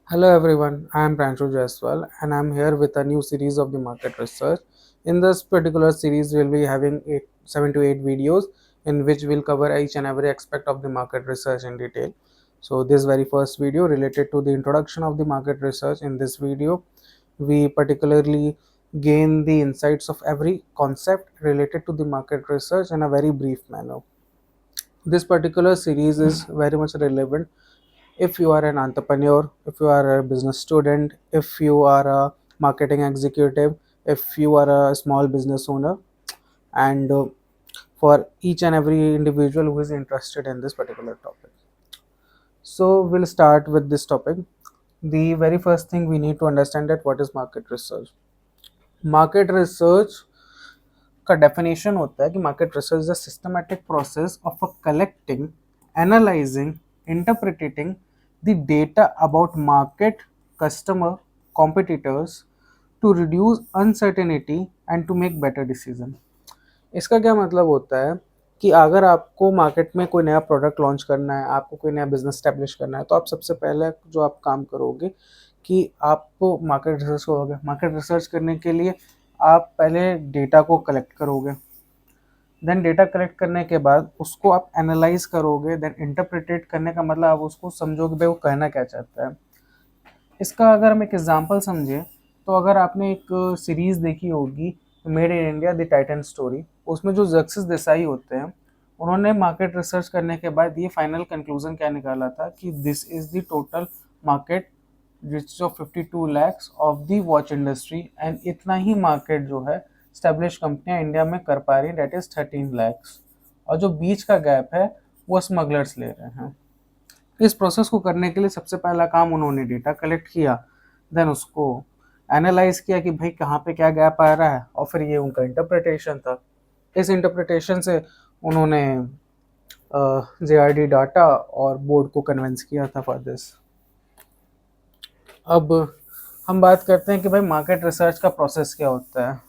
Hello everyone, I am Pranshu Jaiswal and I am here with a new series of the market research. In this particular series, we'll be having 7 to 8 videos in which we'll cover each and every aspect of the market research in detail. So, this very first video related to the introduction of the market research. In this video, we particularly gain the insights of every concept related to the market research in a very brief manner. This particular series is very much relevant if you are an entrepreneur, if you are a business student, if you are a marketing executive, if you are a small business owner, and for each and every individual who is interested in this particular topic. So we'll start with this topic. The very first thing we need to understand that what is market research. Market research का definition होता है कि market research is a systematic process of collecting, analyzing, interpreting the data about market, customer, competitors to reduce uncertainty and to make better decision. इसका क्या मतलब होता है कि अगर आपको मार्केट में कोई नया प्रोडक्ट लॉन्च करना है, आपको कोई नया बिजनेस स्टैब्लिश करना है, तो आप सबसे पहले जो आप काम करोगे कि आप मार्केट रिसर्च करोगे। मार्केट रिसर्च करने के लिए आप पहले डेटा को कलेक्ट करोगे, देन डेटा कलेक्ट करने के बाद उसको आप एनालाइज करोगे, देन इंटरप्रिटेट करने का मतलब आप उसको समझोगे भाई वो कहना क्या चाहता है। इसका अगर हम एक एग्जांपल समझें तो अगर आपने एक सीरीज़ देखी होगी made in India the Titan story, उसमें जो जर्कसिस देसाई होते हैं उन्होंने मार्केट रिसर्च करने के बाद ये फाइनल कंक्लूजन क्या निकाला था कि this is the total market rich of 52 lakhs of the watch industry, and इतना ही मार्केट जो है स्टैब्लिश कंपनियां इंडिया में कर पा रही हैं, डेट इज़ 13 लैक्स, और जो बीच का गैप है वो स्मगलर्स ले रहे हैं। इस प्रोसेस को करने के लिए सबसे पहला काम उन्होंने डेटा कलेक्ट किया, देन उसको एनालाइज किया कि भाई कहाँ पे क्या गैप आ रहा है, और फिर ये उनका इंटरप्रिटेशन था। इस इंटरप्रिटेशन से उन्होंने JRD डाटा और बोर्ड को कन्विंस किया था फॉर दिस। अब हम बात करते हैं कि भाई मार्केट रिसर्च का प्रोसेस क्या होता है।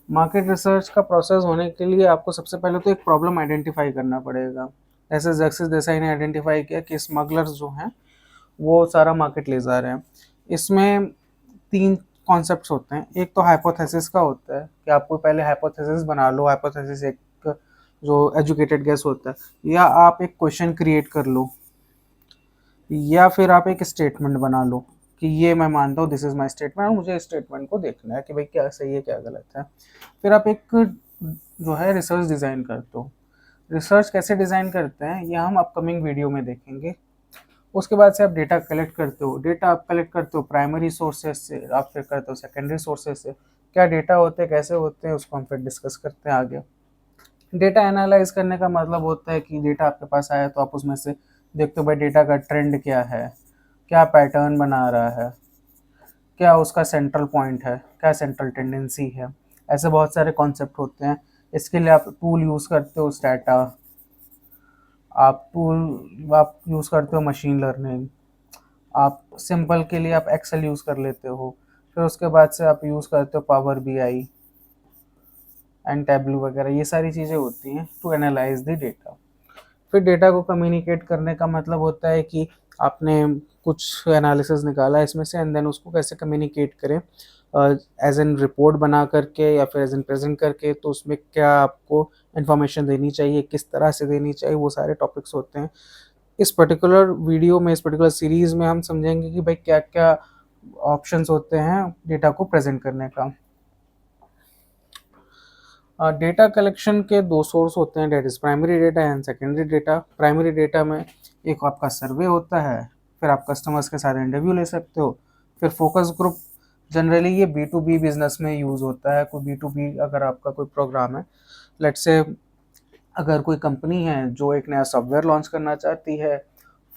मार्केट रिसर्च का प्रोसेस होने के लिए आपको सबसे पहले तो एक प्रॉब्लम आइडेंटिफाई करना पड़ेगा। जैसे जर्कसिस देसाई ने आइडेंटिफाई किया कि स्मगलर्स जो हैं वो सारा मार्केट ले जा रहे हैं। इसमें 3 कॉन्सेप्ट्स होते हैं। एक तो हाइपोथेसिस का होता है कि आपको पहले हाइपोथेसिस बना लो। हाइपोथेसिस एक जो एजुकेटेड गेस होता है, या आप एक क्वेश्चन क्रिएट कर लो, या फिर आप एक स्टेटमेंट बना लो कि ये मैं मानता हूँ, दिस इज़ माई स्टेटमेंट, और मुझे इस स्टेटमेंट को देखना है कि भाई क्या सही है क्या गलत है। फिर आप एक जो है रिसर्च डिज़ाइन करते हो। रिसर्च कैसे डिज़ाइन करते हैं ये हम अपकमिंग वीडियो में देखेंगे। उसके बाद से आप डेटा कलेक्ट करते हो। डेटा आप कलेक्ट करते हो प्राइमरी सोर्सेज से, आप फिर करते हो सेकेंडरी सोर्सेज से। क्या डेटा होते हैं, कैसे होते हैं, उसको हम फिर डिस्कस करते हैं आगे। डेटा एनालाइज करने का मतलब होता है कि डेटा आपके पास आया तो आप उसमें से देखते हो भाई डेटा का ट्रेंड क्या है, क्या पैटर्न बना रहा है, क्या उसका सेंट्रल पॉइंट है, क्या सेंट्रल टेंडेंसी है। ऐसे बहुत सारे कॉन्सेप्ट होते हैं। इसके लिए आप टूल यूज़ करते हो स्टैटा, आप यूज़ करते हो मशीन लर्निंग, आप सिंपल के लिए आप एक्सेल यूज़ कर लेते हो। फिर उसके बाद से आप यूज़ करते हो पावर BI एंड टैब्लू वगैरह। ये सारी चीज़ें होती हैं टू एनालाइज द डेटा। फिर डेटा को कम्युनिकेट करने का मतलब होता है कि आपने कुछ एनालिसिस निकाला इसमें से, एंड देन उसको कैसे कम्युनिकेट करें एज एन रिपोर्ट बना करके या फिर एज एन प्रेजेंट करके। तो उसमें क्या आपको इन्फॉर्मेशन देनी चाहिए, किस तरह से देनी चाहिए, वो सारे टॉपिक्स होते हैं। इस पर्टिकुलर वीडियो में, इस पर्टिकुलर सीरीज़ में हम समझेंगे कि भाई क्या क्या ऑप्शंस होते हैं डेटा को प्रेजेंट करने का। डेटा कलेक्शन के 2 सोर्स होते हैं, that is primary data and secondary data. Primary data में एक आपका सर्वे होता है, फिर आप कस्टमर्स के साथ इंटरव्यू ले सकते हो, फिर फोकस ग्रुप। जनरली ये B2B बिजनेस में यूज़ होता है। कोई B2B अगर आपका कोई प्रोग्राम है, लेट्स से अगर कोई कंपनी है जो एक नया सॉफ्टवेयर लॉन्च करना चाहती है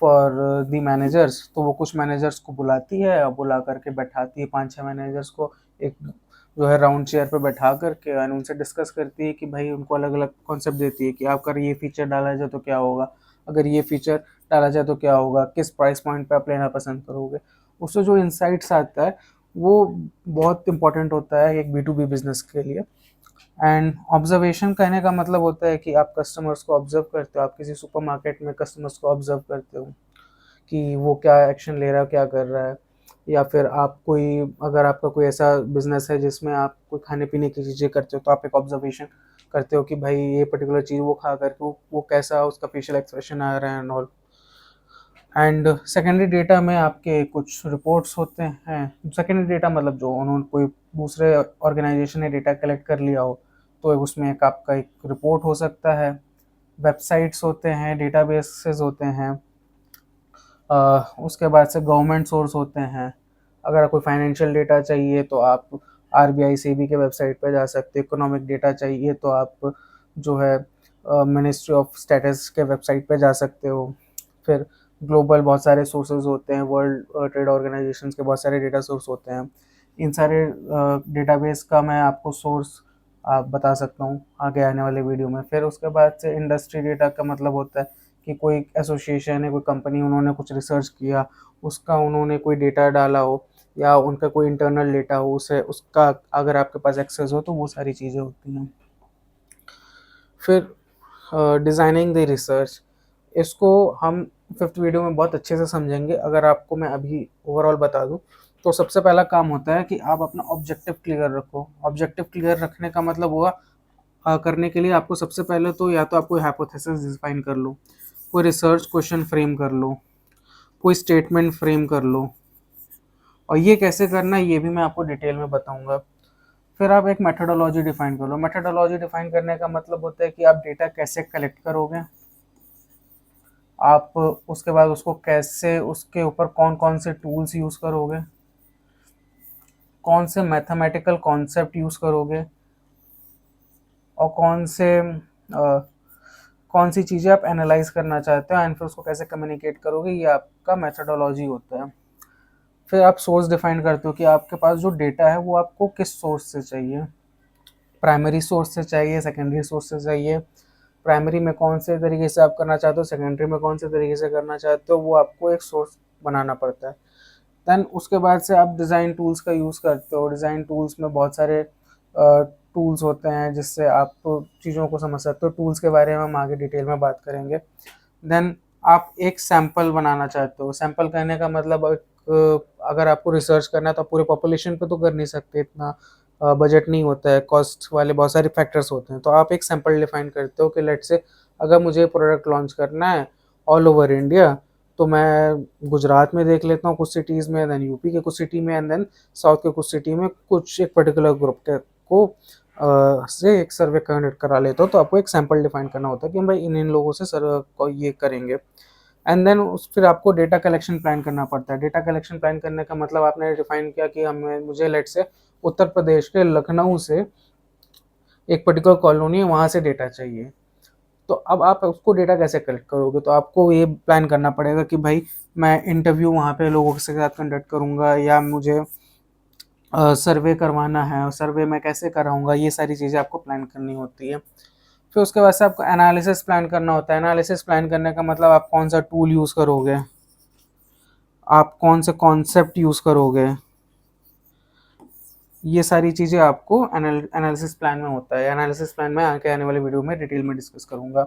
फॉर दी मैनेजर्स, तो वो कुछ मैनेजर्स को बुलाती है और बुला करके बैठाती है 5-6 मैनेजर्स को एक जो है राउंड चेयर पे बैठा करके, और उनसे डिस्कस करती है कि भाई उनको अलग अलग कॉन्सेप्ट देती है कि अगर ये फीचर डाला जाए तो क्या होगा, अगर ये फीचर डाला जाए तो क्या होगा, किस प्राइस पॉइंट पे आप लेना पसंद करोगे। उससे जो इंसाइट्स आता है वो बहुत इंपॉर्टेंट होता है एक B2B बिजनेस के लिए। एंड ऑब्जर्वेशन कहने का मतलब होता है कि आप कस्टमर्स को ऑब्जर्व करते हो। आप किसी सुपरमार्केट में कस्टमर्स को ऑब्जर्व करते हो कि वो क्या एक्शन ले रहा है, क्या कर रहा है। या फिर आप कोई, अगर आपका कोई ऐसा बिजनेस है जिसमें आप कोई खाने पीने की चीज़ें करते हो, तो आप एक ऑब्जर्वेशन करते हो कि भाई ये पर्टिकुलर चीज़ वो खा करके वो कैसा उसका फेशियल एक्सप्रेशन आ रहा है and all. And secondary data में आपके कुछ रिपोर्ट्स होते हैं। सेकेंडरी डेटा मतलब जो उन्होंने कोई दूसरे ऑर्गेनाइजेशन ने डेटा कलेक्ट कर लिया हो, तो उसमें एक आपका एक रिपोर्ट हो सकता है। वेबसाइट्स होते हैं, डेटाबेसेस होते हैं। उसके बाद से गवर्नमेंट सोर्स होते हैं। अगर कोई फाइनेंशियल डेटा चाहिए तो आप आरबीआई सेबी के वेबसाइट पर जा सकते हो। इकोनॉमिक डेटा चाहिए तो आप जो है मिनिस्ट्री ऑफ स्टेटस के वेबसाइट पे जा सकते हो। फिर ग्लोबल बहुत सारे सोर्सेज होते हैं, वर्ल्ड ट्रेड ऑर्गेनाइजेशंस के बहुत सारे डेटा सोर्स होते हैं। इन सारे डेटाबेस का मैं आपको सोर्स आप बता सकता हूँ आगे आने वाले वीडियो में। फिर उसके बाद से इंडस्ट्री डेटा का मतलब होता है कि कोई एसोसिएशन है, कोई कंपनी, उन्होंने कुछ रिसर्च किया, उसका उन्होंने कोई डेटा डाला हो या उनका कोई इंटरनल डेटा हो, उसे उसका अगर आपके पास एक्सेस हो तो वो सारी चीज़ें होती हैं। फिर डिज़ाइनिंग द रिसर्च, इसको हम फिफ्थ वीडियो में बहुत अच्छे से समझेंगे। अगर आपको मैं अभी ओवरऑल बता दूं तो सबसे पहला काम होता है कि आप अपना ऑब्जेक्टिव क्लियर रखो। ऑब्जेक्टिव क्लियर रखने का मतलब हुआ करने के लिए आपको सबसे पहले तो या तो आप कोई हाइपोथेसिस डिफाइन कर लो, कोई रिसर्च क्वेश्चन फ्रेम कर लो, कोई स्टेटमेंट फ्रेम कर लो, और ये कैसे करना है ये भी मैं आपको डिटेल में बताऊंगा। फिर आप एक मेथोडोलॉजी डिफाइन कर लो। मेथोडोलॉजी डिफाइन करने का मतलब होता है कि आप डेटा कैसे कलेक्ट करोगे, आप उसके बाद उसको कैसे, उसके ऊपर कौन कौन से टूल्स यूज़ करोगे, कौन से मैथमेटिकल कॉन्सेप्ट यूज़ करोगे, और कौन सी चीज़ें आप एनालाइज करना चाहते हो, एंड फिर उसको कैसे कम्युनिकेट करोगे, ये आपका मेथोडोलॉजी होता है। फिर आप सोर्स डिफाइन करते हो कि आपके पास जो डेटा है वो आपको किस सोर्स से चाहिए। प्राइमरी सोर्स से चाहिए, सेकेंडरी सोर्स से चाहिए। प्राइमरी में कौन से तरीके से आप करना चाहते हो, सेकेंडरी में कौन से तरीके से करना चाहते हो, वो आपको एक सोर्स बनाना पड़ता है। देन उसके बाद से आप डिज़ाइन टूल्स का यूज़ करते हो। डिज़ाइन टूल्स में बहुत सारे टूल्स होते हैं जिससे आप चीज़ों को समझ सकते हो। टूल्स के बारे में हम आगे डिटेल में बात करेंगे। देन आप एक सैंपल बनाना चाहते हो। सैंपल करने का मतलब अगर आपको रिसर्च करना है तो आप पूरे पॉपुलेशन पे तो कर नहीं सकते, इतना बजट नहीं होता है, कॉस्ट वाले बहुत सारे फैक्टर्स होते हैं। तो आप एक सैंपल डिफाइन करते हो कि लेट से अगर मुझे प्रोडक्ट लॉन्च करना है ऑल ओवर इंडिया, तो मैं गुजरात में देख लेता हूँ कुछ सिटीज़ में, देन यूपी के कुछ सिटी में, एंड देन साउथ के कुछ सिटी में कुछ एक पर्टिकुलर ग्रुप के को से एक सर्वे कंडक्ट करा लेता हूँ। तो आपको एक सैंपल डिफाइन करना होता है कि भाई इन इन लोगों से सर को ये करेंगे। एंड देन उस फिर आपको डेटा कलेक्शन प्लान करना पड़ता है। डेटा कलेक्शन प्लान करने का मतलब आपने डिफाइन किया कि हमें मुझे लेट से उत्तर प्रदेश के लखनऊ से एक पर्टिकुलर कॉलोनी है, वहाँ से डेटा चाहिए। तो अब आप उसको डेटा कैसे कलेक्ट करोगे, तो आपको ये प्लान करना पड़ेगा कि भाई मैं इंटरव्यू वहाँ पे लोगों के साथ कंडक्ट करूँगा, या मुझे सर्वे करवाना है, सर्वे मैं कैसे कराऊँगा, ये सारी चीज़ें आपको प्लान करनी होती है। फिर उसके बाद से आपको एनालिसिस प्लान करना होता है। एनालिसिस प्लान करने का मतलब आप कौन सा टूल यूज़ करोगे, आप कौन से कॉन्सेप्ट यूज़ करोगे, ये सारी चीज़ें आपको एनालिसिस प्लान में होता है। एनालिसिस प्लान में आगे आने वाले वीडियो में डिटेल में डिस्कस करूँगा।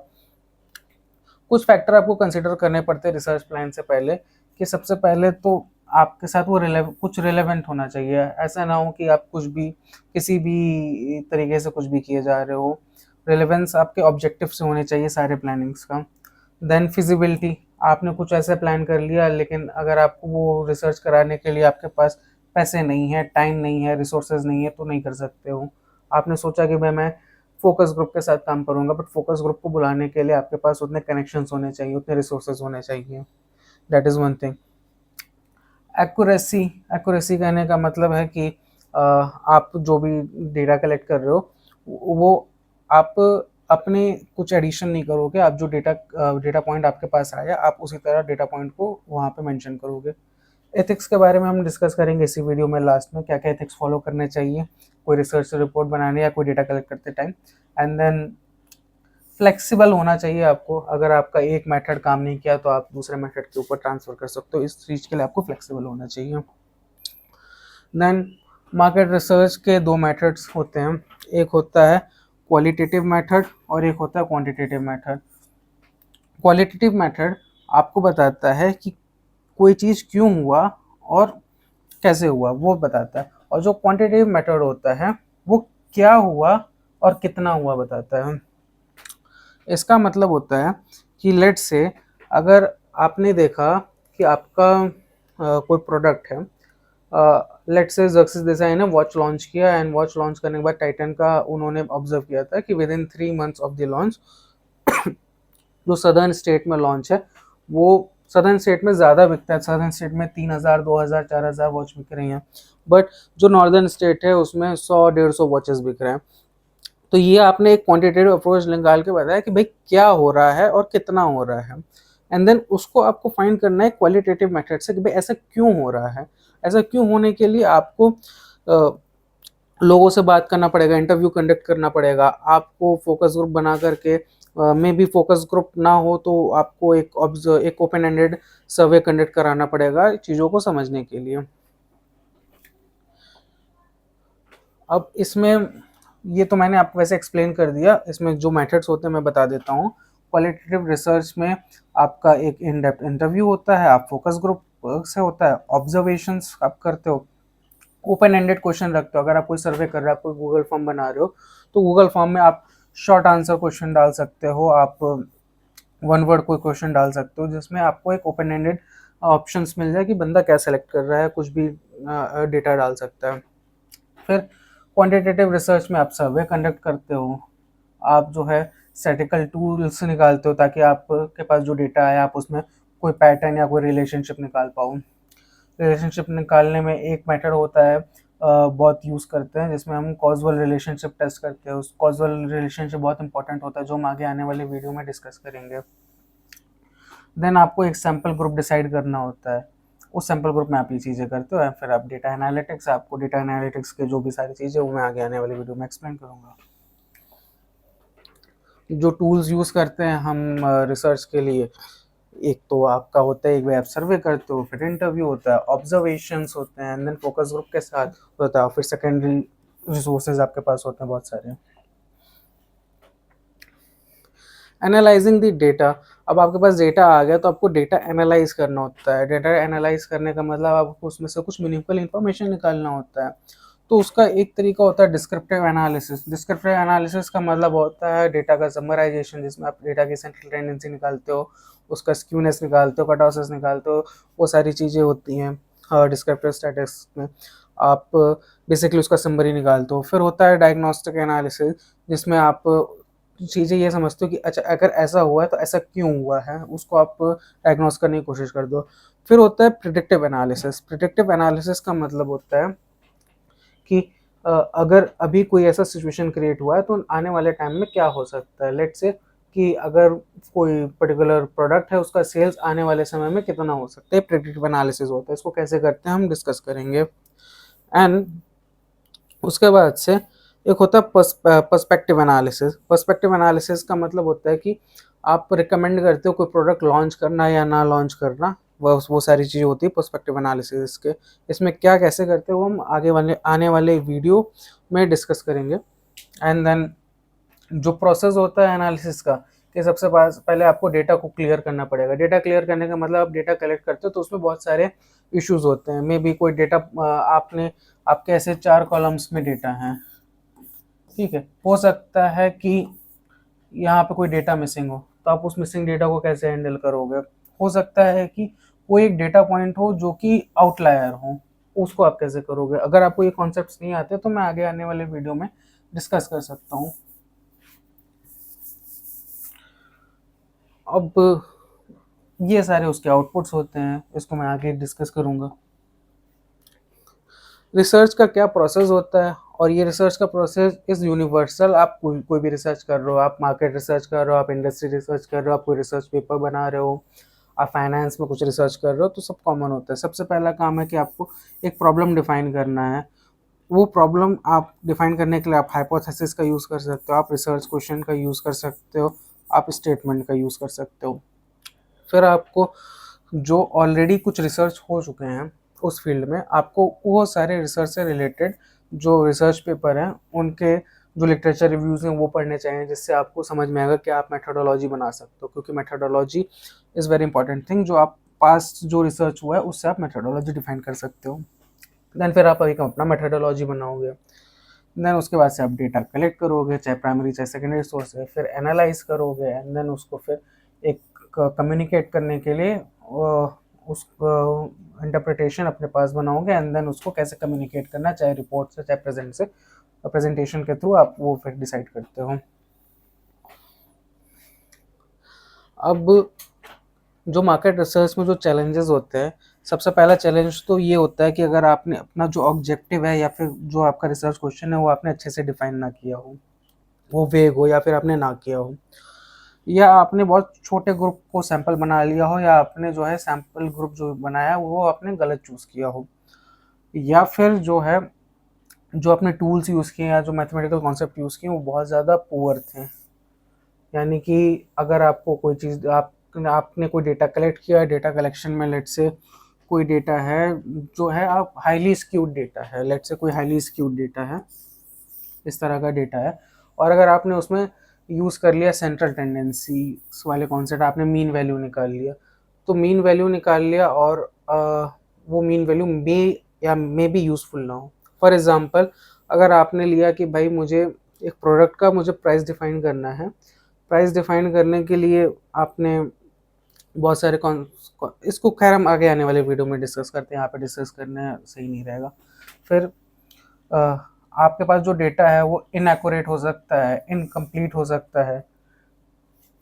कुछ फैक्टर आपको कंसिडर करने पड़ते हैं रिसर्च प्लान से पहले, कि सबसे पहले तो आपके साथ वो कुछ रिलेवेंट होना चाहिए। ऐसा ना हो कि आप कुछ भी किसी भी तरीके से कुछ भी किए जा रहे हो। रिलेवेंस आपके ऑब्जेक्टिव से होने चाहिए सारे प्लानिंग्स का। देन फिजिबिलिटी, आपने कुछ ऐसा प्लान कर लिया लेकिन अगर आपको वो रिसर्च कराने के लिए आपके पास पैसे नहीं है, टाइम नहीं है, रिसोर्सेज नहीं है, तो नहीं कर सकते हो। आपने सोचा कि भाई मैं फोकस ग्रुप के साथ काम करूंगा, बट फोकस ग्रुप को बुलाने के लिए आपके पास उतने कनेक्शंस होने चाहिए, उतने रिसोर्सेज होने चाहिए। That is one thing. Accuracy, accuracy कहने का मतलब है कि आप जो भी डेटा कलेक्ट कर रहे हो वो आप अपने कुछ एडिशन नहीं करोगे। आप जो डेटा पॉइंट आपके पास आया आप उसी तरह डेटा पॉइंट को वहाँ पे मेंशन करोगे। एथिक्स के बारे में हम डिस्कस करेंगे इसी वीडियो में लास्ट में, क्या क्या एथिक्स फॉलो करने चाहिए कोई रिसर्च रिपोर्ट बनाने या कोई डेटा कलेक्ट करते टाइम। एंड देन फ्लेक्सिबल होना चाहिए आपको। अगर आपका एक मेथड काम नहीं किया तो आप दूसरे मेथड के ऊपर ट्रांसफर कर सकते हो। इस चीज़ के लिए आपको फ्लेक्सिबल होना चाहिए। देन मार्केट रिसर्च के दो मेथड्स होते हैं, एक होता है क्वालिटेटिव मेथड और एक होता है क्वांटिटेटिव मेथड। क्वालिटेटिव मेथड आपको बताता है कि कोई चीज़ क्यों हुआ और कैसे हुआ वो बताता है, और जो क्वांटिटेटिव मेथड होता है वो क्या हुआ और कितना हुआ बताता है। इसका मतलब होता है कि लेट से अगर आपने देखा कि आपका कोई प्रोडक्ट है, लेट्स से ज़र्क्सिस देसाई ने वॉच लॉन्च किया, एंड वॉच लॉन्च करने के बाद टाइटन का उन्होंने ऑब्जर्व किया था कि with in 3 months of the launch जो सदर्न स्टेट में लॉन्च है वो सदर्न स्टेट में ज़्यादा बिकता है, सदर्न स्टेट में 3,000 2,000 4,000 वॉच बिक रही हैं, बट जो नॉर्दर्न स्टेट है उसमें 100 150 वॉचेस बिक रहे हैं। तो ये आपने एक क्वांटिटेटिव अप्रोच निकाल के बताया कि भाई क्या हो रहा है और कितना हो रहा है, एंड देन उसको आपको फाइंड करना है क्वालिटेटिव मेथड से कि भाई ऐसा क्यों हो रहा है। ऐसा क्यों होने के लिए आपको लोगों से बात करना पड़ेगा, इंटरव्यू कंडक्ट करना पड़ेगा, आपको फोकस ग्रुप बना करके, मे बी फोकस ग्रुप ना हो तो आपको एक ओपन एंडेड सर्वे कंडक्ट कराना पड़ेगा चीज़ों को समझने के लिए। अब इसमें ये तो मैंने आपको वैसे एक्सप्लेन कर दिया, इसमें जो मेथड्स होते हैं मैं बता देता हूँ। क्वालिटेटिव रिसर्च में आपका एक इन डेप्थ इंटरव्यू होता है, आप फोकस ग्रुप से होता है, ऑब्जर्वेशंस आप करते हो, ओपन एंडेड क्वेश्चन रखते हो। अगर आप कोई सर्वे कर रहे हो, आप कोई गूगल फॉर्म बना रहे हो, तो गूगल फॉर्म में आप शॉर्ट आंसर क्वेश्चन डाल सकते हो, आप वन वर्ड कोई क्वेश्चन डाल सकते हो जिसमें आपको एक ओपन एंडेड ऑप्शंस मिल जाए कि बंदा क्या सेलेक्ट कर रहा है, कुछ भी डेटा डाल सकता है। फिर क्वांटिटेटिव रिसर्च में आप सर्वे कंडक्ट करते हो, आप जो है स्टैटिकल टूल्स निकालते हो ताकि आपके पास जो डेटा है आप उसमें कोई पैटर्न या कोई रिलेशनशिप निकाल पाओ। रिलेशनशिप निकालने में एक मेथड होता है, बहुत यूज़ करते हैं, जिसमें हम कॉजल रिलेशनशिप टेस्ट करते हैं। उस कॉजल रिलेशनशिप बहुत इंपॉर्टेंट होता है जो हम आगे आने वाले वीडियो में डिस्कस करेंगे। देन आपको एक सैम्पल ग्रुप डिसाइड करना होता है, उस सैम्पल ग्रुप में आप ये चीज़ें करते हो, फिर आप डेटा एनालिटिक्स, आपको डेटा एनालिटिक्स के जो भी सारी चीज़ें वो मैं आगे आने वाली वीडियो में एक्सप्लेन करूँगा। जो टूल्स यूज़ करते हैं हम रिसर्च के लिए, एक तो आपका होता है, एक वेब सर्वे करते हो, फिर इंटरव्यू होता है, ऑब्जर्वेशंस होते हैं, एंड देन फोकस ग्रुप के साथ होता है, फिर सेकेंडरी रिसोर्सेज आपके पास होते हैं बहुत सारे। एनालाइजिंग द डेटा, अब आपके पास डेटा आ गया तो आपको डेटा एनालाइज करना होता है। डेटा एनालाइज करने का मतलब आपको उसमें से कुछ मीनिंगफुल इंफॉर्मेशन निकालना होता है। तो उसका एक तरीका होता है डिस्क्रिप्टिव एनालिसिस। डिस्क्रिप्टिव एनालिसिस का मतलब होता है डेटा का समराइजेशन, जिसमें आप डेटा की सेंट्रल टेंडेंसी निकालते हो, उसका स्क्यूनेस निकालते हो, कटऑसेस निकालते हो, वो सारी चीज़ें होती हैं डिस्क्रिप्टिव स्टैटिस्टिक्स में। आप बेसिकली उसका समरी निकालते हो। फिर होता है डायग्नोस्टिक एनालिसिस, जिसमें आप चीज़ें ये समझते हो कि अच्छा अगर ऐसा हुआ है तो ऐसा क्यों हुआ है, उसको आप डायग्नोस करने की कोशिश कर दो। फिर होता है प्रिडिक्टिव एनालिसिस। प्रिडिक्टिव एनालिसिस का मतलब होता है कि अगर अभी कोई ऐसा सिचुएशन क्रिएट हुआ है तो आने वाले टाइम में क्या हो सकता है। लेट्स से कि अगर कोई पर्टिकुलर प्रोडक्ट है उसका सेल्स आने वाले समय में कितना हो सकता है, प्रिडिक्टिव एनालिसिस होता है। इसको कैसे करते हैं हम डिस्कस करेंगे। एंड उसके बाद से एक होता है पर्सपेक्टिव एनालिसिस। पर्सपेक्टिव एनालिसिस का मतलब होता है कि आप रिकमेंड करते हो कोई प्रोडक्ट लॉन्च करना या ना लॉन्च करना, वो सारी चीज़ें होती है पर्सपेक्टिव एनालिसिस के। इसमें क्या कैसे करते हो हम आने वाले वीडियो में डिस्कस करेंगे। एंड देन जो प्रोसेस होता है एनालिसिस का, कि सबसे पहले आपको डेटा को क्लियर करना पड़ेगा। डेटा क्लियर करने का मतलब आप डेटा कलेक्ट करते हो तो उसमें बहुत सारे इश्यूज होते हैं। मे बी कोई डेटा आपके ऐसे 4 कॉलम्स में डेटा हैं, ठीक है, हो सकता है कि यहाँ पे कोई डेटा मिसिंग हो, तो आप उस मिसिंग डेटा को कैसे हैंडल करोगे। हो सकता है कि कोई एक डेटा पॉइंट हो जो कि आउटलायर हो, उसको आप कैसे करोगे। अगर आपको ये कॉन्सेप्ट्स नहीं आते तो मैं आगे आने वाले वीडियो में डिस्कस कर सकता हूँ। अब ये सारे उसके आउटपुट्स होते हैं, इसको मैं आगे डिस्कस करूँगा। रिसर्च का क्या प्रोसेस होता है, और ये रिसर्च का प्रोसेस इज़ यूनिवर्सल। आप कोई भी रिसर्च कर रहे हो, आप मार्केट रिसर्च कर रहे हो, आप इंडस्ट्री रिसर्च कर रहे हो, आप कोई रिसर्च पेपर बना रहे हो, आप फाइनेंस में कुछ रिसर्च कर रहे हो, तो सब कॉमन होता है। सबसे पहला काम है कि आपको एक प्रॉब्लम डिफाइन करना है। वो प्रॉब्लम आप डिफाइन करने के लिए आप हाइपोथेसिस का यूज़ कर सकते हो, आप रिसर्च क्वेश्चन का यूज़ कर सकते हो, आप स्टेटमेंट का यूज़ कर सकते हो। फिर आपको जो ऑलरेडी कुछ रिसर्च हो चुके हैं उस फील्ड में, आपको वो सारे रिसर्च से रिलेटेड जो रिसर्च पेपर हैं उनके जो लिटरेचर रिव्यूज़ हैं वो पढ़ने चाहिए, जिससे आपको समझ में आएगा कि आप मेथोडोलॉजी बना सकते हो। क्योंकि methodology is very important thing. जो आप पास्ट जो रिसर्च हुआ है उससे आप मेथडोलॉजी डिफाइन कर सकते हो। देन फिर आप एक अपना मेथडोलॉजी बनाओगे। देन उसके बाद से आप डेटा कलेक्ट करोगे, चाहे प्राइमरी चाहे सेकेंडरी सोर्स है, फिर एनालाइज करोगे एंड देन उसको फिर एक कम्युनिकेट करने के लिए उस इंटरप्रिटेशन अपने पास बनाओगे एंड देन उसको कैसे कम्युनिकेट करना, चाहे रिपोर्ट से चाहे प्रेजेंटेशन के थ्रू आप वो फिर डिसाइड करते हो। अब जो मार्केट रिसर्च में जो चैलेंजेस होते हैं, सबसे पहला चैलेंज तो ये होता है कि अगर आपने अपना जो ऑब्जेक्टिव है या फिर जो आपका रिसर्च क्वेश्चन है वो आपने अच्छे से डिफाइन ना किया हो, वो वेग हो या फिर आपने ना किया हो, या आपने बहुत छोटे ग्रुप को सैंपल बना लिया हो, या आपने जो है सैंपल ग्रुप जो बनाया वो आपने गलत चूज़ किया हो, या फिर जो है जो आपने टूल्स यूज़ किए या जो मैथमेटिकल कॉन्सेप्ट यूज़ किए वो बहुत ज़्यादा पुअर थे। यानी कि अगर आपको कोई चीज़ आपने कोई डेटा कलेक्ट किया, डेटा कलेक्शन में लेट्स से कोई डेटा है जो है आप हाईली स्क्यूड डेटा है, लेट्स से कोई हाईली स्क्यूड डेटा है, इस तरह का डेटा है, और अगर आपने उसमें यूज़ कर लिया सेंट्रल टेंडेंसी वाले कॉन्सेप्ट, आपने मीन वैल्यू निकाल लिया, तो मीन वैल्यू निकाल लिया और वो mean value may be useful ना हो। फॉर एग्ज़ाम्पल, अगर आपने लिया कि भाई मुझे एक प्रोडक्ट का मुझे प्राइस डिफाइन करना है, प्राइस डिफाइन करने के लिए आपने बहुत सारे इसको खैर हम आगे आने वाले वीडियो में डिस्कस करते हैं, यहाँ पे डिस्कस करना सही नहीं रहेगा। फिर आपके पास जो डेटा है वो इनएक्यूरेट हो सकता है, इनकम्प्लीट हो सकता है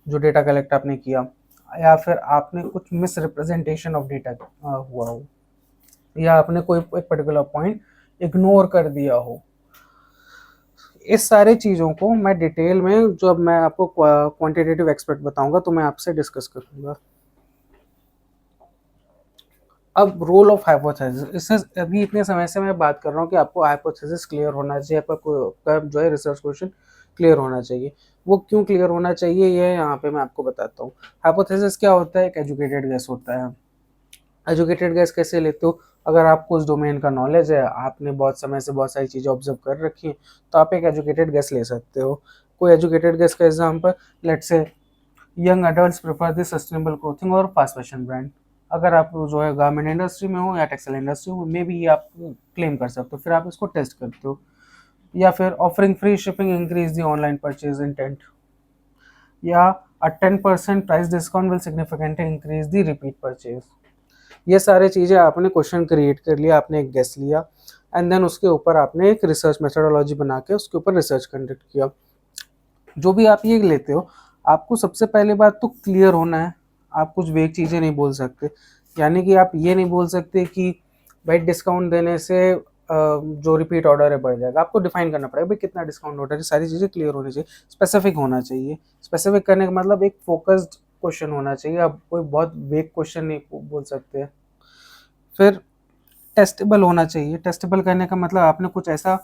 जो डेटा कलेक्ट आपने किया, या फिर आपने कुछ मिस रिप्रेजेंटेशन ऑफ डेटा हुआ हो, या आपने कोई एक पर्टिकुलर पॉइंट इग्नोर कर दिया हो। इस सारे चीज़ों को मैं डिटेल में जब मैं आपको क्वांटिटेटिव एक्सपर्ट बताऊंगा तो मैं आपसे डिस्कस करूंगा। अब रोल ऑफ हाइपोथेसिस, इससे अभी इतने समय से मैं बात कर रहा हूँ कि आपको हाइपोथेसिस क्लियर होना चाहिए, आपका जो है रिसर्च क्वेश्चन क्लियर होना चाहिए। वो क्यों क्लियर होना चाहिए ये यहाँ पे मैं आपको बताता हूँ। हाइपोथेसिस क्या होता है? एक एजुकेटेड गेस होता है। एजुकेटेड गेस कैसे लेते हो? अगर आपको उस डोमेन का नॉलेज है, आपने बहुत समय से बहुत सारी चीज़ें ऑब्जर्व कर रखी हैं, तो आप एक एजुकेटेड गेस ले सकते हो। कोई एजुकेटेड गेस का example, let's say young adults prefer the sustainable clothing और फास्ट फैशन ब्रांड। अगर आप जो है गारमेंट इंडस्ट्री में हो या टेक्सटाइल इंडस्ट्री में, मे बी आप क्लेम कर सकते हो, फिर आप इसको टेस्ट करते हो। या फिर offering free shipping increase the online purchase intent, या अ 10% price discount will significantly increase the repeat purchase. ये सारे चीज़ें आपने क्वेश्चन क्रिएट कर लिया, आपने एक गेस लिया एंड देन उसके ऊपर आपने एक रिसर्च मेथोडोलॉजी बना के उसके ऊपर रिसर्च कंडक्ट किया। जो भी आप ये लेते हो, आपको सबसे पहले बात तो क्लियर होना है। आप कुछ वेग चीज़ें नहीं बोल सकते, यानी कि आप ये नहीं बोल सकते कि भाई डिस्काउंट देने से जो रिपीट ऑर्डर है बढ़ जाएगा। आपको डिफाइन करना पड़ेगा भाई कितना डिस्काउंट ऑर्डर है, सारी चीज़ें क्लियर होनी चाहिए, स्पेसिफिक होना चाहिए। स्पेसिफिक करने का मतलब एक फोकस्ड क्वेश्चन होना चाहिए, आप कोई बहुत वेग क्वेश्चन नहीं बोल सकते। फिर टेस्टेबल होना चाहिए। टेस्टेबल करने का मतलब आपने कुछ ऐसा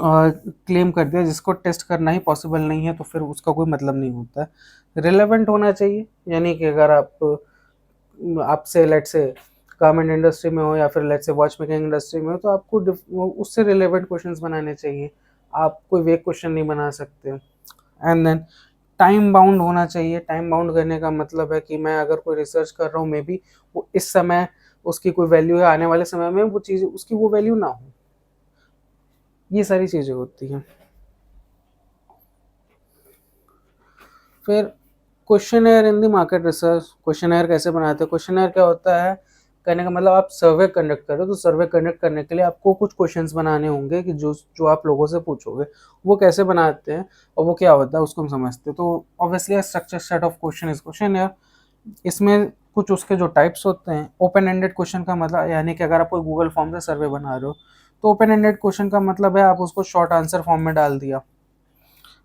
क्लेम कर दिया जिसको टेस्ट करना ही पॉसिबल नहीं है, तो फिर उसका कोई मतलब नहीं होता है। रिलेवेंट होना चाहिए, यानी कि अगर आपसे लेट से गारमेंट इंडस्ट्री में हो या फिर लेट से वॉच मेकिंग इंडस्ट्री में हो, तो आपको उससे रिलेवेंट क्वेश्चंस बनाने चाहिए, आप कोई वेग क्वेश्चन नहीं बना सकते। एंड देन टाइम बाउंड होना चाहिए। टाइम बाउंड करने का मतलब है कि मैं अगर कोई रिसर्च कर रहा हूँ, मे बी वो इस समय उसकी कोई वैल्यू है, आने वाले समय में वो चीज़ उसकी वो वैल्यू ना हो। ये सारी चीज़ें होती हैं। फिर questionnaire in the market research. Questionnaire कैसे बनाते हैं? क्वेश्चनर क्या होता है, कहने का मतलब आप सर्वे कंडक्ट कर रहे हो, तो सर्वे कंडक्ट करने के लिए आपको कुछ क्वेश्चंस बनाने होंगे कि जो जो आप लोगों से पूछोगे। वो कैसे बनाते हैं और वो क्या होता है उसको हम समझते हैं। तो obviously structure set of question is questionnaire. इसमें कुछ उसके जो टाइप्स होते हैं, ओपन एंडेड क्वेश्चन का मतलब, यानी कि अगर आप कोई गूगल फॉर्म से सर्वे बना रहे हो, तो ओपन एंडेड क्वेश्चन का मतलब है आप उसको शॉर्ट आंसर फॉर्म में डाल दिया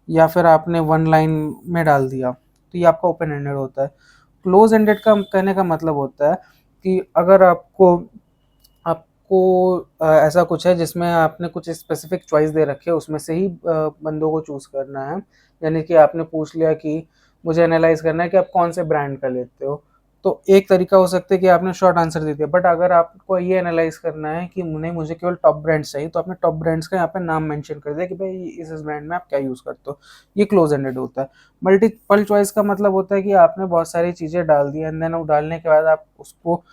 या फिर आपने वन लाइन में डाल दिया, तो ये आपका ओपन एंडेड होता है। क्लोज एंडेड का कहने का मतलब होता है कि अगर आपको आपको ऐसा कुछ है जिसमें आपने कुछ स्पेसिफिक चॉइस दे रखी है, उसमें से ही बंदों को चूज़ करना है। यानी कि आपने पूछ लिया कि मुझे एनालाइज करना है कि आप कौन से ब्रांड का लेते हो, तो एक तरीका हो सकता है कि आपने शॉर्ट आंसर दे दिया, बट अगर आपको ये एनालाइज करना है कि नहीं मुझे केवल टॉप ब्रांड्स चाहिए, तो आपने टॉप ब्रांड्स का यहाँ पे नाम मेंशन कर दिया कि भाई इस ब्रांड में आप क्या यूज़ करते हो। ये क्लोज एंडेड होता है। मल्टीपल चॉइस का मतलब होता है कि आपने बहुत सारी चीज़ें डाल दी एंड देन वो डालने के बाद आप उसको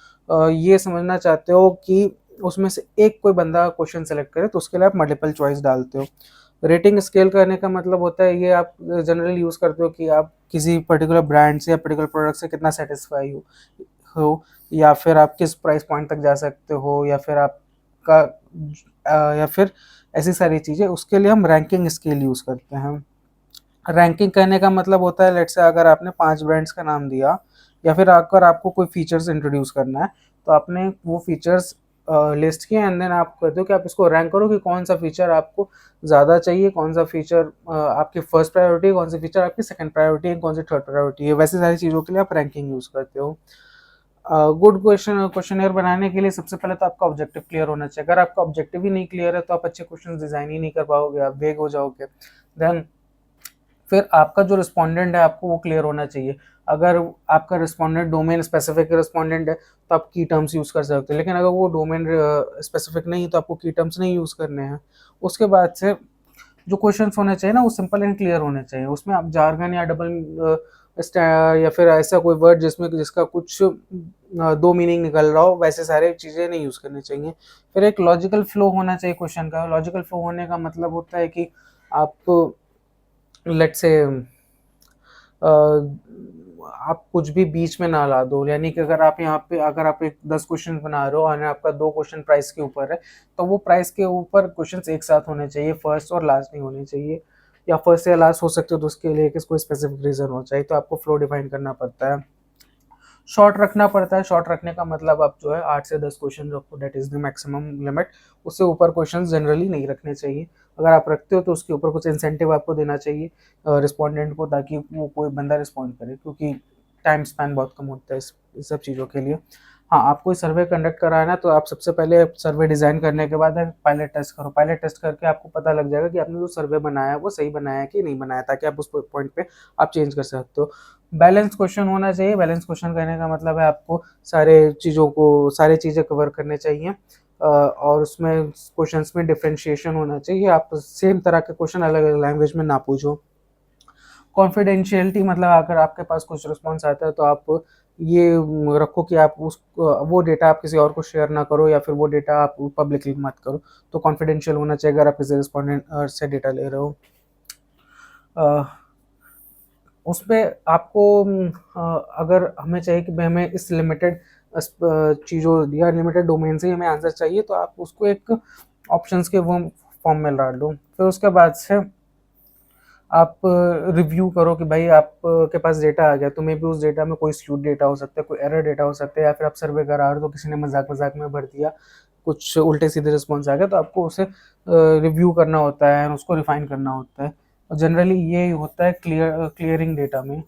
ये समझना चाहते हो कि उसमें से एक कोई बंदा क्वेश्चन सेलेक्ट करे, तो उसके लिए आप मल्टीपल चॉइस डालते हो। रेटिंग स्केल करने का मतलब होता है, ये आप जनरली यूज़ करते हो कि आप किसी पर्टिकुलर ब्रांड से या पर्टिकुलर प्रोडक्ट से कितना सेटिस्फाई हो, या फिर आप किस प्राइस पॉइंट तक जा सकते हो, या फिर आपका या फिर ऐसी सारी चीज़ें, उसके लिए हम रैंकिंग स्केल यूज़ करते हैं। रैंकिंग करने का मतलब होता है, लेट्स से अगर आपने 5 ब्रांड्स का नाम दिया, या फिर अगर आपको कोई फीचर्स इंट्रोड्यूस करना है, तो आपने वो फीचर्स लिस्ट किए एंड देन आप कहते हो कि आप इसको रैंक करो कि कौन सा फीचर आपको ज़्यादा चाहिए, कौन सा फीचर आपकी फर्स्ट प्रायोरिटी है, कौन सा फीचर आपकी सेकंड प्रायोरिटी है, कौन सी थर्ड प्रायोरिटी है। वैसी सारी चीज़ों के लिए आप रैंकिंग यूज़ करते हो। गुड क्वेश्चनेयर बनाने के लिए सबसे पहले तो आपका ऑब्जेक्टिव क्लियर होना चाहिए। अगर आपका ऑब्जेक्टिव ही नहीं क्लियर है, तो आप अच्छे क्वेश्चन डिज़ाइन ही नहीं कर पाओगे, आप वेग हो जाओगे। देन फिर आपका जो रिस्पोंडेंट है, आपको वो क्लियर होना चाहिए। अगर आपका रिस्पोंडेंट डोमेन स्पेसिफिक रिस्पोंडेंट है, तो आप की टर्म्स यूज़ कर सकते हो, लेकिन अगर वो डोमेन स्पेसिफिक नहीं है, तो आपको की टर्म्स नहीं यूज़ करने हैं। उसके बाद से जो क्वेश्चंस होने चाहिए ना, वो सिंपल एंड क्लियर होने चाहिए। उसमें आप जार्गन या डबल या फिर ऐसा कोई वर्ड जिसका कुछ दो मीनिंग निकल रहा हो, वैसे सारे चीज़ें नहीं यूज़ करनी चाहिए। फिर एक लॉजिकल फ्लो होना चाहिए क्वेश्चन का। लॉजिकल फ्लो होने का मतलब होता है कि आप लेट्स से आप कुछ भी बीच में ना ला दो, यानी कि अगर आप यहाँ पे अगर आप एक 10 क्वेश्चन बना रहे हो और आपका 2 क्वेश्चन प्राइस के ऊपर है, तो वो प्राइस के ऊपर क्वेश्चंस एक साथ होने चाहिए, फर्स्ट और लास्ट नहीं होने चाहिए, या फर्स्ट या लास्ट हो सकते हो, तो उसके लिए कोई स्पेसिफिक रीज़न हो चाहिए, तो आपको फ्लो डिफाइन करना पड़ता है। शॉर्ट रखना पड़ता है। शॉर्ट रखने का मतलब आप जो है 8 से 10 क्वेश्चन रखो, that is the maximum limit. उससे ऊपर क्वेश्चन जनरली नहीं रखने चाहिए। अगर आप रखते हो तो उसके ऊपर कुछ इंसेंटिव आपको देना चाहिए रिस्पोंडेंट को, ताकि वो कोई बंदा रिस्पॉन्ड करे, क्योंकि टाइम स्पैन बहुत कम होता है इस सब चीज़ों के लिए। हाँ, आपको सर्वे कंडक्ट कराना है, तो आप सबसे पहले सर्वे डिज़ाइन करने के बाद पायलट टेस्ट करो। पायलट टेस्ट करके आपको पता लग जाएगा कि आपने जो सर्वे बनाया है वो सही बनाया है कि नहीं बनाया, ताकि आप उस पॉइंट पे आप चेंज कर सकते हो। बैलेंस क्वेश्चन होना चाहिए। बैलेंस क्वेश्चन करने का मतलब है आपको सारे चीज़ें कवर करने चाहिए, और उसमें क्वेश्चंस में डिफरेंशिएशन होना चाहिए। आप सेम तरह के क्वेश्चन अलग अलग लैंग्वेज में ना पूछो। कॉन्फिडेंशियलिटी मतलब अगर आपके पास कुछ रिस्पॉन्स आता है, तो आप ये रखो कि आप वो डेटा आप किसी और को शेयर ना करो, या फिर वो डेटा आप पब्लिकली मत करो। तो कॉन्फिडेंशियल होना चाहिए अगर आप किसी रिस्पॉन्डेंट से डेटा ले रहे हो। उस पे आपको अगर हमें चाहिए कि भाई हमें इस लिमिटेड चीज़ों या लिमिटेड डोमेन से ही हमें आंसर चाहिए, तो आप उसको एक ऑप्शंस के वो फॉर्म में डाल दो। फिर उसके बाद से आप रिव्यू करो कि भाई आप के पास डेटा आ गया, तो मे बी उस डेटा में कोई स्क्यूड डेटा हो सकता है, कोई एरर डेटा हो सकता है, या फिर आप सर्वे करा रहे हो तो किसी ने मजाक मजाक में भर दिया, कुछ उल्टे सीधे रिस्पॉन्स आ गया, तो आपको उसे रिव्यू करना होता है, उसको रिफाइन करना होता है। और जनरली ये होता है क्लियरिंग डेटा में।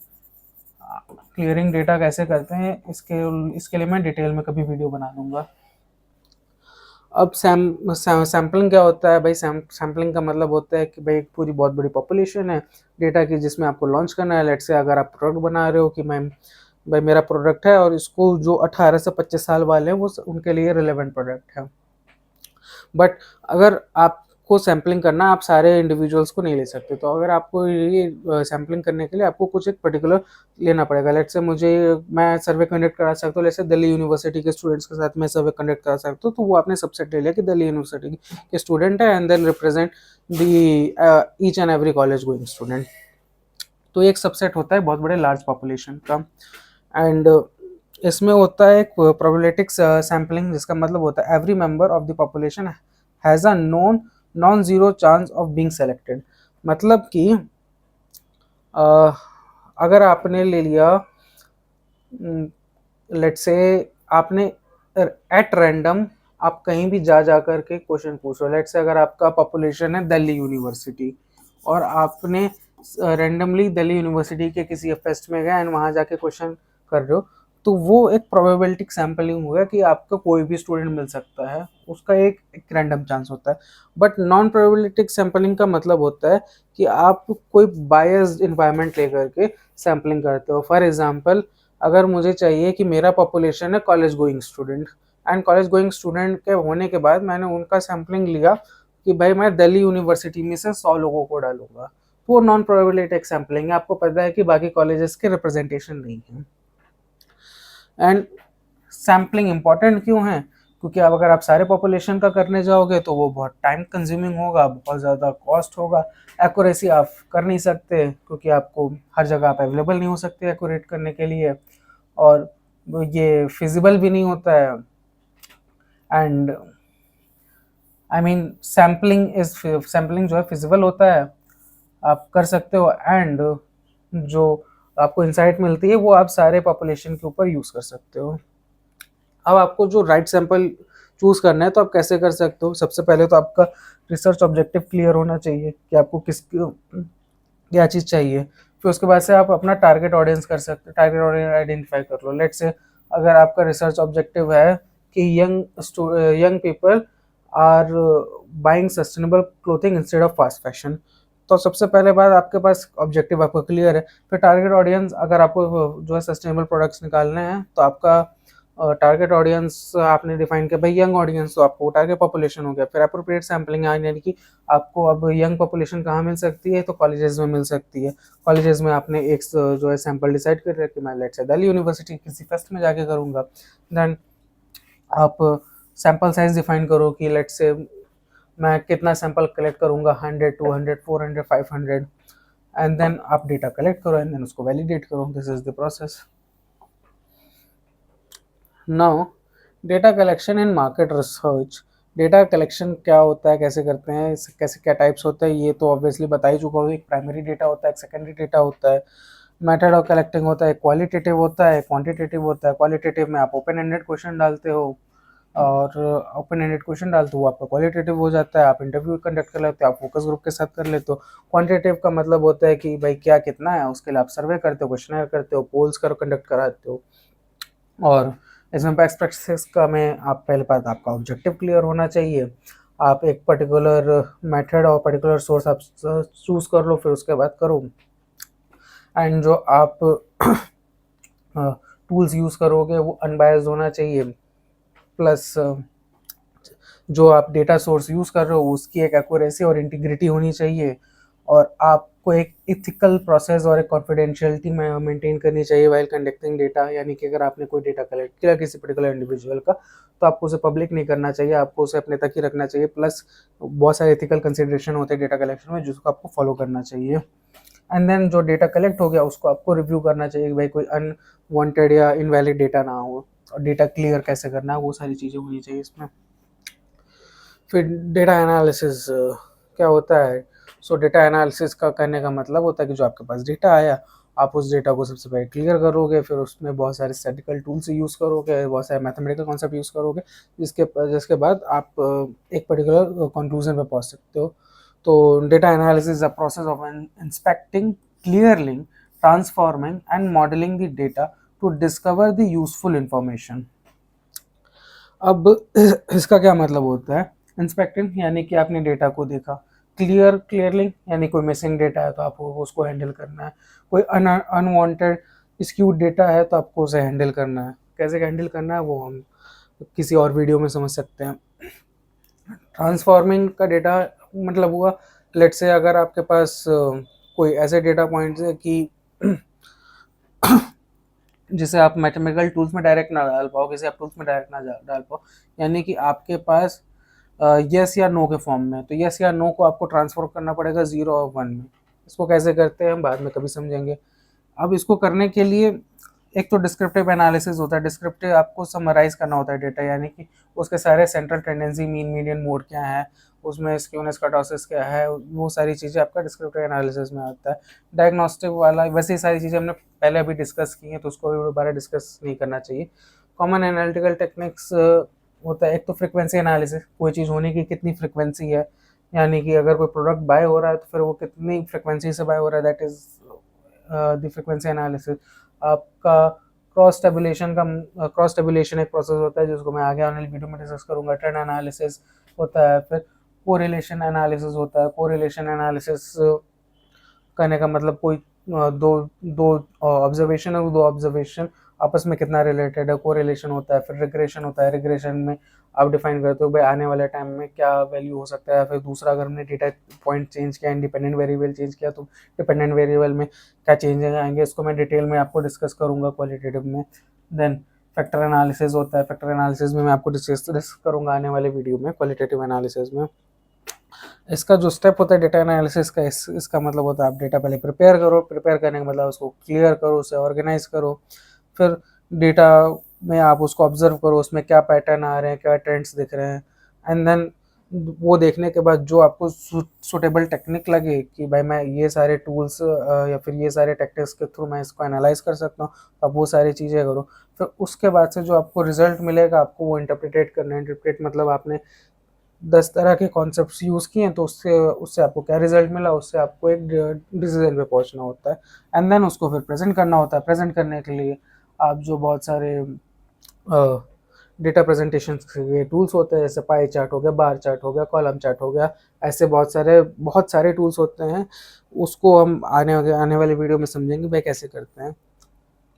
क्लियरिंग डेटा कैसे करते हैं, इसके लिए मैं डिटेल में कभी वीडियो बना दूंगा। अब सैम्पलिंग क्या होता है भाई? सैम्पलिंग का मतलब होता है कि भाई एक पूरी बहुत बड़ी पॉपुलेशन है डेटा की, जिसमें आपको लॉन्च करना है। लेट्स से अगर आप प्रोडक्ट बना रहे हो कि मैं भाई मेरा प्रोडक्ट है, और इसको जो 18 से 25 साल वाले हैं वो उनके लिए रिलेवेंट प्रोडक्ट है। बट अगर आपको सैम्पलिंग करना, आप सारे इंडिविजुअल्स को नहीं ले सकते। तो अगर आपको ये सैम्पलिंग करने के लिए आपको कुछ एक पर्टिकुलर लेना पड़ेगा। लेट्स से मैं सर्वे कंडक्ट करा सकता हूँ, जैसे दिल्ली यूनिवर्सिटी के स्टूडेंट्स के साथ मैं सर्वे कंडक्ट करा सकता हूँ, तो वो आपने सबसेट ले लिया कि दिल्ली यूनिवर्सिटी के स्टूडेंट है, and then represent the each and every college going student. तो एक सबसेट होता है बहुत बड़े लार्ज पॉपुलेशन का। एंड इसमें होता है एक प्रोबेबिलिटिक्स सैम्पलिंग, जिसका मतलब होता है every member of the population has a non zero chance of being selected. मतलब कि अगर आपने ले लिया, लेट्स से आपने एट रैंडम आप कहीं भी जा कर के क्वेश्चन पूछ रहे हो। लेट्स से अगर आपका पॉपुलेशन है दिल्ली यूनिवर्सिटी, और आपने रैंडमली दिल्ली यूनिवर्सिटी के किसी फेस्ट में गए एंड वहाँ जाके क्वेश्चन कर रहे हो, तो वो एक प्रोबेबिलिटिक सैम्पलिंग हो गया कि आपको कोई भी स्टूडेंट मिल सकता है, उसका एक रैंडम चांस होता है। बट नॉन प्रोबेबिलिटिक सैम्पलिंग का मतलब होता है कि आप कोई बायस्ड इन्वायरमेंट लेकर के सैम्पलिंग करते हो। फॉर एग्जांपल अगर मुझे चाहिए कि मेरा पॉपुलेशन है college going student, and college going student के होने के बाद मैंने उनका सैम्पलिंग लिया कि भाई मैं दिल्ली यूनिवर्सिटी में से 100 लोगों को डालूंगा, तो वो नॉन प्रोबेबिलिटी सैम्पलिंग है, आपको पता है कि बाकी कॉलेजेस के रिप्रेजेंटेशन नहीं है। एंड सैम्पलिंग इम्पॉर्टेंट क्यों है? क्योंकि अब अगर आप सारे पॉपुलेशन का करने जाओगे तो वो बहुत टाइम कंज्यूमिंग होगा, बहुत ज़्यादा कॉस्ट होगा, एक्यूरेसी आप कर नहीं सकते क्योंकि आपको हर जगह आप अवेलेबल नहीं हो सकते एक्यूरेट करने के लिए, और ये फिजिबल भी नहीं होता है। एंड आई मीन सैम्पलिंग जो है फिजिबल होता है, आप कर सकते हो, एंड जो आपको इंसाइट मिलती है वो आप सारे पॉपुलेशन के ऊपर यूज़ कर सकते हो। अब आपको जो राइट सैंपल चूज़ करना है तो आप कैसे कर सकते हो? सबसे पहले तो आपका रिसर्च ऑब्जेक्टिव क्लियर होना चाहिए कि आपको क्या चीज़ चाहिए। फिर उसके बाद से आप अपना target audience target audience identify कर लो। लेट्स से अगर आपका रिसर्च ऑब्जेक्टिव है कि young people are buying sustainable clothing instead of fast fashion, तो सबसे पहले बात आपके पास ऑब्जेक्टिव आपका क्लियर है। फिर टारगेट ऑडियंस, अगर आपको जो है सस्टेनेबल प्रोडक्ट्स निकालने हैं तो आपका टारगेट ऑडियंस आपने डिफाइन किया भाई यंग ऑडियंस, तो आपको टारगेट पॉपुलेशन हो गया। फिर अप्रोप्रिएट सैम्पलिंग यानी कि आपको अब यंग पॉपुलेशन कहाँ मिल सकती है, तो कॉलेजेस में मिल सकती है। कॉलेजेस में आपने एक जो है सैंपल डिसाइड कर रहा है कि मैं लेट्स से दिल्ली यूनिवर्सिटी किसी फेस्ट में जाके करूँगा। देन आप सैंपल साइज डिफाइन करो कि लेट्स से मैं कितना सैंपल कलेक्ट करूँगा, 100, 200, 400, 500, एंड देन आप डेटा कलेक्ट करो एंड देन उसको वैलिडेट करो। This is the process. Now data collection and market research. Data collection क्या होता है, कैसे करते हैं, कैसे क्या टाइप्स होते हैं, ये तो ऑब्वियसली बता ही चुका हूँ। एक प्राइमरी डेटा होता है, एक सेकेंडरी डेटा होता है। मेथड ऑफ कलेक्टिंग होता है, क्वालिटेटिव होता है, क्वांटिटेटिव होता है। क्वालिटेटिव में आप ओपन एंडेड क्वेश्चन डालते हो, और ओपन एंडेड क्वेश्चन डालते हो वो आपका क्वालिटेटिव हो जाता है। आप इंटरव्यू कंडक्ट कर लेते हो, आप फोकस ग्रुप के साथ कर लेते हो। क्वांटिटेटिव का मतलब होता है कि भाई क्या कितना है, उसके लिए आप सर्वे करते हो, क्वेश्चनर करते हो, पोल्स कर कंडक्ट कराते हो। और इसमें बेस्ट प्रैक्टिसेस का में आप पहले बात आपका ऑब्जेक्टिव क्लियर होना चाहिए। आप एक पर्टिकुलर मेथड और पर्टिकुलर सोर्स आप चूज़ कर लो, फिर उसके बाद करो। एंड जो आप टूल्स यूज़ करोगे वो अनबायस्ड होना चाहिए, प्लस जो आप डेटा सोर्स यूज़ कर रहे हो उसकी एक एक्यूरेसी और इंटीग्रिटी होनी चाहिए, और आपको एक इथिकल प्रोसेस और एक कॉन्फिडेंशियलिटी मेंटेन करनी चाहिए वाइल कंडक्टिंग डेटा। यानी कि अगर आपने कोई डेटा कलेक्ट किया किसी पर्टिकुलर इंडिविजुअल का, तो आपको उसे पब्लिक नहीं करना चाहिए, आपको उसे अपने तक ही रखना चाहिए। प्लस बहुत सारे एथिकल कंसिडरेशन होते हैं डेटा कलेक्शन में जिसको आपको फॉलो करना चाहिए। एंड देन जो डेटा कलेक्ट हो गया उसको आपको रिव्यू करना चाहिए कि भाई कोई अनवांटेड या इनवैलिड डेटा ना हो, और डेटा क्लियर कैसे करना है वो सारी चीज़ें होनी चाहिए इसमें। फिर डेटा एनालिसिस क्या होता है? सो डेटा एनालिसिस का करने का मतलब होता है कि जो आपके पास डेटा आया, आप उस डेटा को सबसे पहले क्लियर करोगे, फिर उसमें बहुत सारे स्टैटिकल टूल्स यूज़ करोगे, बहुत सारे मैथमेटिकल कॉन्सेप्ट यूज़ करोगे, जिसके बाद आप एक पर्टिकुलर कंक्लूजन पे पहुंच सकते हो। तो data analysis is a process of inspecting, clearly transforming and modelling the data to discover the useful information. अब इसका क्या मतलब होता है? इंस्पेक्टिंग यानी कि आपने डेटा को देखा, क्लियरली यानी कोई मिसिंग डेटा है तो आपको उसको हैंडल करना है, कोई अनवांटेड स्क्यूड डेटा है तो आपको उसे हैंडल करना है। कैसे हैंडल करना है वो हम किसी और वीडियो में समझ सकते हैं। ट्रांसफॉर्मिंग का डेटा मतलब हुआ, लेट्स से अगर आपके पास कोई ऐसे डेटा पॉइंट्स है कि जिसे आप मैथमेटिकल टूल्स में डायरेक्ट ना डाल पाओ, किसी आप टूल्स में डायरेक्ट ना डाल पाओ, यानी कि आपके पास यस या नो के फॉर्म में, तो यस या नो को आपको ट्रांसफर करना पड़ेगा 0 और 1 में। इसको कैसे करते हैं हम बाद में कभी समझेंगे। अब इसको करने के लिए एक तो डिस्क्रिप्टिव एनालिसिस होता है। डिस्क्रिप्टिव आपको समराइज करना होता है डेटा, यानी कि उसके सारे central tendency, mean, median, mode क्या है, उसमें स्क्यूनेस, कर्टोसिस क्या है, वो सारी चीज़ें आपका डिस्क्रिप्टिव एनालिसिस में आता है। डायग्नोस्टिक वाला वैसे ही सारी चीज़ें हमने पहले अभी डिस्कस की हैं तो उसको भी दोबारा डिस्कस नहीं करना चाहिए। कॉमन एनालिटिकल टेक्निक्स होता है एक तो फ्रिक्वेंसी एनालिसिस, कोई चीज़ होने की कितनी फ्रिक्वेंसी है, यानी कि अगर कोई प्रोडक्ट बाय हो रहा है तो फिर वो कितनी फ्रिक्वेंसी से बाय हो रहा है, that is the frequency analysis. आपका क्रॉस टेबुलेशन एक प्रोसेस होता है जिसको मैं आगे आने वाली वीडियो में डिस्कस करूंगा। ट्रेंड एनालिसिस होता है, फिर कोरिलेशन एनालिसिस होता है। कोरिलेशन एनालिसिस करने का मतलब कोई दो दो ऑब्जर्वेशन है, दो ऑब्जर्वेशन आपस में कितना रिलेटेड है, कोरिलेशन होता है, फिर रिग्रेशन होता है। रिग्रेशन में आप डिफाइन करते हो भाई आने वाले टाइम में क्या वैल्यू हो सकता है। फिर दूसरा, अगर हमने डेटा पॉइंट चेंज किया, इंडिपेंडेंट वेरिएबल चेंज किया, तो डिपेंडेंट वेरिएबल में क्या चेंजेस आएंगे, इसको मैं डिटेल में आपको डिस्कस करूंगा क्वालिटेटिव में। देन फैक्टर एनालिसिस होता है, फैक्टर एनालिसिस में मैं आपको डिस्कस करूंगा आने वाले वीडियो में क्वालिटेटिव एनालिसिस में। इसका जो स्टेप होता है डेटा एनालिसिस का, इसका मतलब होता है आप डेटा पहले प्रिपेयर करो, प्रिपेयर करने का मतलब उसको क्लियर करो, उसे ऑर्गेनाइज करो, फिर डेटा में आप उसको ऑब्जर्व करो, उसमें क्या पैटर्न आ रहे हैं, क्या ट्रेंड्स दिख रहे हैं, एंड देन वो देखने के बाद जो आपको सुटेबल टेक्निक लगे कि भाई मैं ये सारे टूल्स या फिर ये सारे टेक्निक्स के थ्रू मैं इसको एनालाइज कर सकता हूँ, आप वो सारी चीज़ें करो। फिर उसके बाद से जो आपको रिजल्ट मिलेगा आपको वो इंटरप्रिटेट करना है। इंटरप्रिटेट मतलब आपने 10 तरह के कॉन्सेप्ट्स यूज़ किए हैं, तो उससे उससे आपको क्या रिजल्ट मिला, उससे आपको एक डिसीजन पे पहुंचना होता है, एंड देन उसको फिर प्रेजेंट करना होता है। प्रेजेंट करने के लिए आप जो बहुत सारे डेटा प्रेजेंटेशन के टूल्स होते हैं, जैसे पाई चार्ट हो गया, बार चार्ट हो गया, कॉलम चार्ट हो गया, ऐसे बहुत सारे टूल्स होते हैं। उसको हम आने वाले वीडियो में समझेंगे भाई कैसे करते हैं।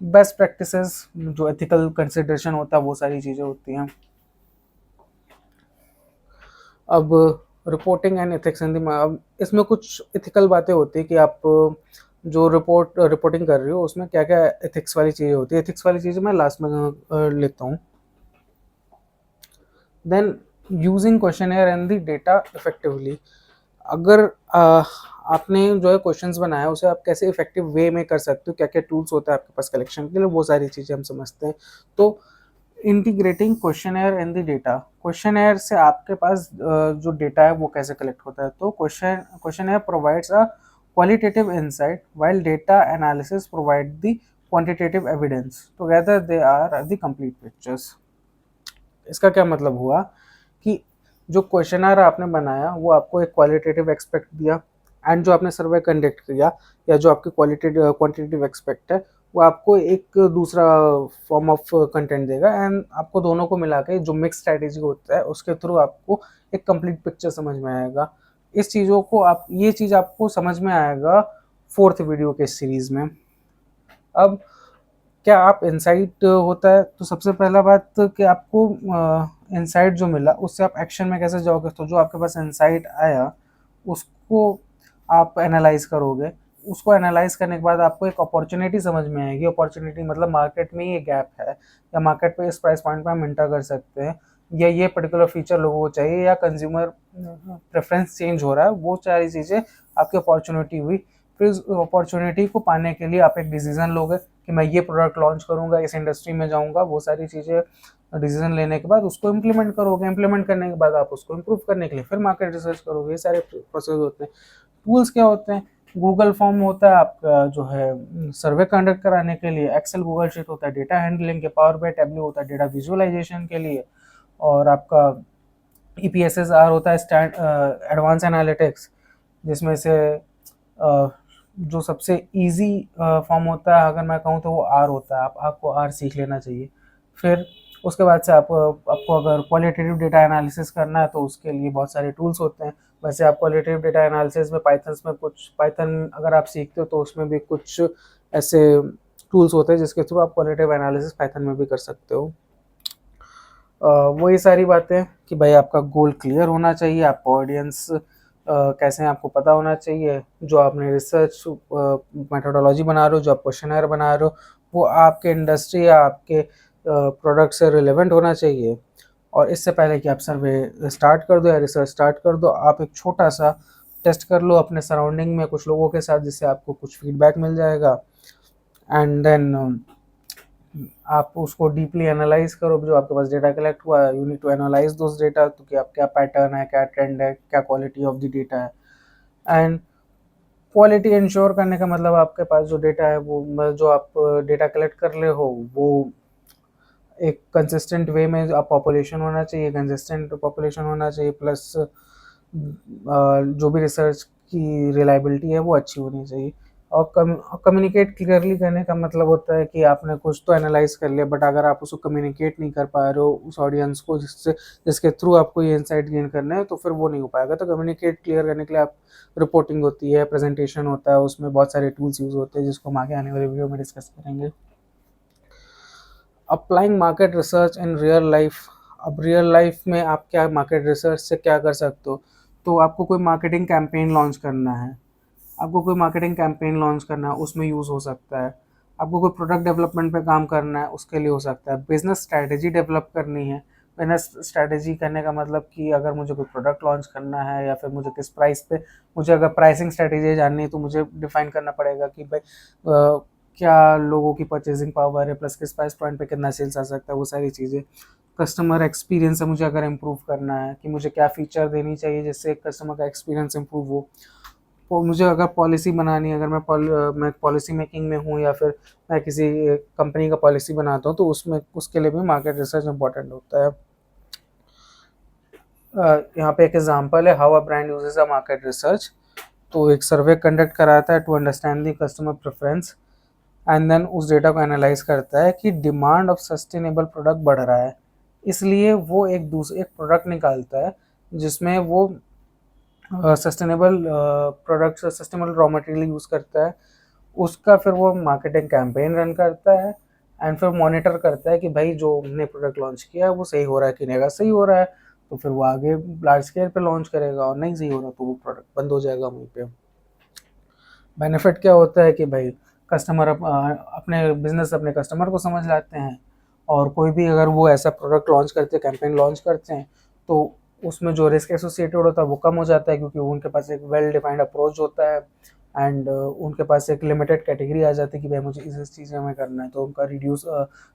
बेस्ट प्रैक्टिसेस, जो एथिकल कंसिडरेशन होता है, वो सारी चीज़ें होती हैं। अब reporting and ethics in the, अब इसमें कुछ एथिकल बातें होती है कि आप जो रिपोर्टिंग कर रहे हो उसमें क्या क्या एथिक्स वाली चीज़ें होती है। एथिक्स वाली चीज़ें मैं लास्ट में लेता हूँ। Then using questionnaire and the data effectively, अगर आपने जो है क्वेश्चंस बनाया उसे आप कैसे इफेक्टिव वे में कर सकते हो, क्या क्या टूल्स होता है आपके पास कलेक्शन के लिए, वो सारी चीज़ें हम समझते हैं। तो integrating questionnaire and the data, questionnaire से आपके पास जो डेटा है वो कैसे कलेक्ट होता है। तो questionnaire provides a qualitative insight while data analysis provide the quantitative evidence, together they are the complete pictures. इसका क्या मतलब हुआ कि जो क्वेश्चनर आपने बनाया वो आपको एक क्वालिटेटिव एक्सपेक्ट दिया, एंड जो आपने सर्वे कंडक्ट किया या जो आपकी क्वांटिटेटिव एक्सपेक्ट है वो आपको एक दूसरा फॉर्म ऑफ कंटेंट देगा, एंड आपको दोनों को मिला के जो मिक्स स्ट्रैटेजी होता है उसके थ्रू आपको एक कंप्लीट पिक्चर समझ में आएगा। इस चीज़ों को आप ये चीज़ आपको समझ में आएगा फोर्थ वीडियो के सीरीज में। अब क्या आप इंसाइट होता है, तो सबसे पहला बात कि आपको इंसाइट जो मिला उससे आप एक्शन में कैसे जाओगे। तो जो आपके पास इंसाइट आया उसको आप एनालाइज करोगे, उसको एनालाइज करने के बाद आपको एक अपॉर्चुनिटी समझ में आएगी। अपॉर्चुनिटी मतलब मार्केट में ये गैप है, या मार्केट पे इस प्राइस पॉइंट पे हम इंटर कर सकते हैं, या ये पर्टिकुलर फीचर लोगों को चाहिए, या कंज्यूमर प्रेफरेंस चेंज हो रहा है, वो सारी चीज़ें आपकी अपॉर्चुनिटी हुई। फिर उस अपॉर्चुनिटी को पाने के लिए आप एक डिसीजन लोगे कि मैं ये प्रोडक्ट लॉन्च करूंगा, इस इंडस्ट्री में जाऊंगा, वो सारी चीज़ें डिसीजन लेने के बाद उसको इम्प्लीमेंट करोगे। इम्प्लीमेंट करने के बाद आप उसको इम्प्रूव करने के लिए फिर मार्केट रिसर्च करोगे। ये सारे प्रोसेस होते हैं। टूल्स क्या होते हैं, गूगल फॉर्म होता है आपका जो है सर्वे कंडक्ट कराने के लिए, एक्सेल गूगल शीट होता है डेटा हैंडलिंग के, पावर बाई टैब्लो होता है डेटा विजुअलाइजेशन के लिए, और आपका EPSSR होता है एडवांस एनालिटिक्स, जिसमें से जो सबसे इजी फॉर्म होता है अगर मैं कहूँ तो वो R होता है। आपको R सीख लेना चाहिए। फिर उसके बाद से आपको अगर क्वालिटेटिव डेटा एनालिसिस करना है तो उसके लिए बहुत सारे टूल्स होते हैं। वैसे आप क्वालिटेटिव डेटा एनालिसिस में पाइथन अगर आप सीखते हो तो उसमें भी कुछ ऐसे टूल्स होते हैं जिसके थ्रू आप क्वालिटेटिव एनालिसिस पाइथन में भी कर सकते हो। वही सारी बातें कि भाई आपका गोल क्लियर होना चाहिए, आपका ऑडियंस कैसे हैं आपको पता होना चाहिए, जो आपने रिसर्च मेथोडोलॉजी बना रहे हो, जो आप क्वेश्चनर बना रहे हो वो आपके इंडस्ट्री या आपके प्रोडक्ट से रिलेवेंट होना चाहिए। और इससे पहले कि आप सर्वे स्टार्ट कर दो या रिसर्च स्टार्ट कर दो, आप एक छोटा सा टेस्ट कर लो अपने सराउंडिंग में कुछ लोगों के साथ, जिससे आपको कुछ फीडबैक मिल जाएगा, एंड देन आप उसको डीपली एनालाइज करो। जो आपके पास डेटा कलेक्ट हुआ है, you need to analyse those data, तो कि आप क्या पैटर्न है, क्या ट्रेंड है, क्या क्वालिटी ऑफ द डेटा है। एंड क्वालिटी इंश्योर करने का मतलब आपके पास जो डेटा है वो जो आप डेटा कलेक्ट कर रहे हो वो एक कंसिस्टेंट वे में आप पॉपुलेशन होना चाहिए, कंसिस्टेंट पॉपुलेशन होना चाहिए, प्लस जो भी रिसर्च की रिलायबिलिटी है वो अच्छी होनी चाहिए। और कम्युनिकेट क्लियरली करने का मतलब होता है कि आपने कुछ तो एनालाइज कर लिया, बट अगर आप उसको कम्युनिकेट नहीं कर पा रहे हो उस ऑडियंस को जिसके थ्रू आपको ये इंसाइट गेन करना है, तो फिर वो नहीं हो पाएगा। तो कम्युनिकेट क्लियर करने के लिए आप रिपोर्टिंग होती है, प्रेजेंटेशन होता है, उसमें बहुत सारे टूल्स यूज़ होते हैं जिसको हम आगे आने वाले वीडियो में डिस्कस करेंगे। Applying market research in real life. अब रियल लाइफ में आप क्या मार्केट रिसर्च से क्या कर सकते हो? तो आपको कोई मार्केटिंग कैंपेन लॉन्च करना है, उसमें यूज़ हो सकता है। आपको कोई प्रोडक्ट डेवलपमेंट पे काम करना है, उसके लिए हो सकता है। बिजनेस स्ट्रैटेजी डेवलप करनी है। बिजनेस स्ट्रैटेजी करने का मतलब कि अगर मुझे कोई प्रोडक्ट लॉन्च करना है या फिर मुझे किस प्राइस पे, मुझे अगर प्राइसिंग स्ट्रैटेजी जाननी है तो मुझे डिफाइन करना पड़ेगा कि भाई क्या लोगों की परचेजिंग पावर है, प्लस किस प्राइस पॉइंट पे कितना सेल्स आ सकता है, वो सारी चीज़ें। कस्टमर एक्सपीरियंस है मुझे अगर इम्प्रूव करना है कि मुझे क्या फीचर देनी चाहिए जिससे कस्टमर का एक्सपीरियंस इम्प्रूव हो। तो मुझे अगर पॉलिसी बनानी है, अगर मैं पॉलिसी मेकिंग में हूँ या फिर मैं किसी कंपनी का पॉलिसी बनाता हूँ, तो उसमें उसके लिए भी मार्केट रिसर्च इंपॉर्टेंट होता है। यहाँ पे एक एग्जांपल है, how a brand uses a market research. तो एक सर्वे कंडक्ट कराता है to understand the customer preference, and then उस डेटा को एनालाइज करता है कि डिमांड ऑफ सस्टेनेबल प्रोडक्ट बढ़ रहा है, इसलिए वो एक प्रोडक्ट निकालता है जिसमें वो sustainable product, sustainable raw material use करता है। उसका फिर वो मार्केटिंग कैंपेन रन करता है एंड फिर मॉनिटर करता है कि भाई जो हमने प्रोडक्ट लॉन्च किया है वो सही हो रहा है कि नहीं। अगर सही हो रहा है तो फिर वो आगे लार्ज स्केल पे लॉन्च करेगा, और नहीं सही हो रहा तो वो प्रोडक्ट बंद हो जाएगा वहीं पे। बेनिफिट क्या होता है कि भाई कस्टमर अपने बिजनेस अपने कस्टमर को समझ लाते हैं, और कोई भी अगर वो ऐसा प्रोडक्ट लॉन्च करते हैं, कैंपेन लॉन्च करते हैं, तो उसमें जो रिस्क एसोसिएटेड होता है वो कम हो जाता है, क्योंकि उनके पास एक वेल डिफाइंड अप्रोच होता है एंड उनके पास एक लिमिटेड कैटेगरी आ जाती है कि भाई मुझे इस चीज़ में करना है, तो उनका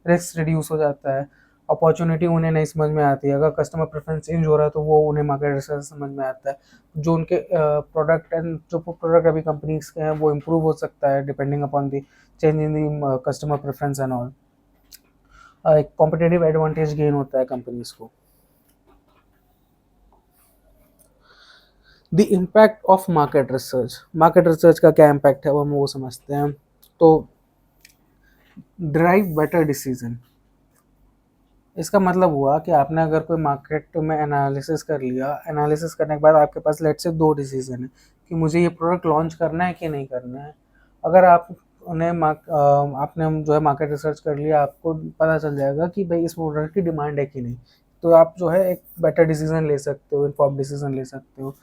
रिस्क रिड्यूस हो जाता है। अपॉर्चुनिटी उन्हें नहीं समझ में आती है, अगर कस्टमर प्रेफरेंस चेंज हो रहा है तो वो उन्हें मार्केट रिसर्च समझ में आता है। जो उनके प्रोडक्ट एंड जो प्रोडक्ट अभी कंपनीज के हैं वो इम्प्रूव हो सकता है depending upon the change in the customer preference and all. एक कॉम्पिटेटिव एडवांटेज गेन होता है कंपनीज को। The impact of market research का क्या इम्पैक्ट है वो हम वो समझते हैं। तो ड्राइव बेटर डिसीजन, इसका मतलब हुआ कि आपने अगर कोई मार्केट में एनालिसिस कर लिया, एनालिसिस करने के बाद आपके पास लेट से दो डिसीजन है कि मुझे ये प्रोडक्ट लॉन्च करना है कि नहीं करना है। अगर आप उन्हें आपने जो है मार्केट रिसर्च कर लिया, आपको पता चल जाएगा कि भाई इस प्रोडक्ट की डिमांड है कि नहीं, तो आप जो है एक बेटर डिसीजन ले सकते हो, इन्फॉर्म डिसीजन ले सकते हो।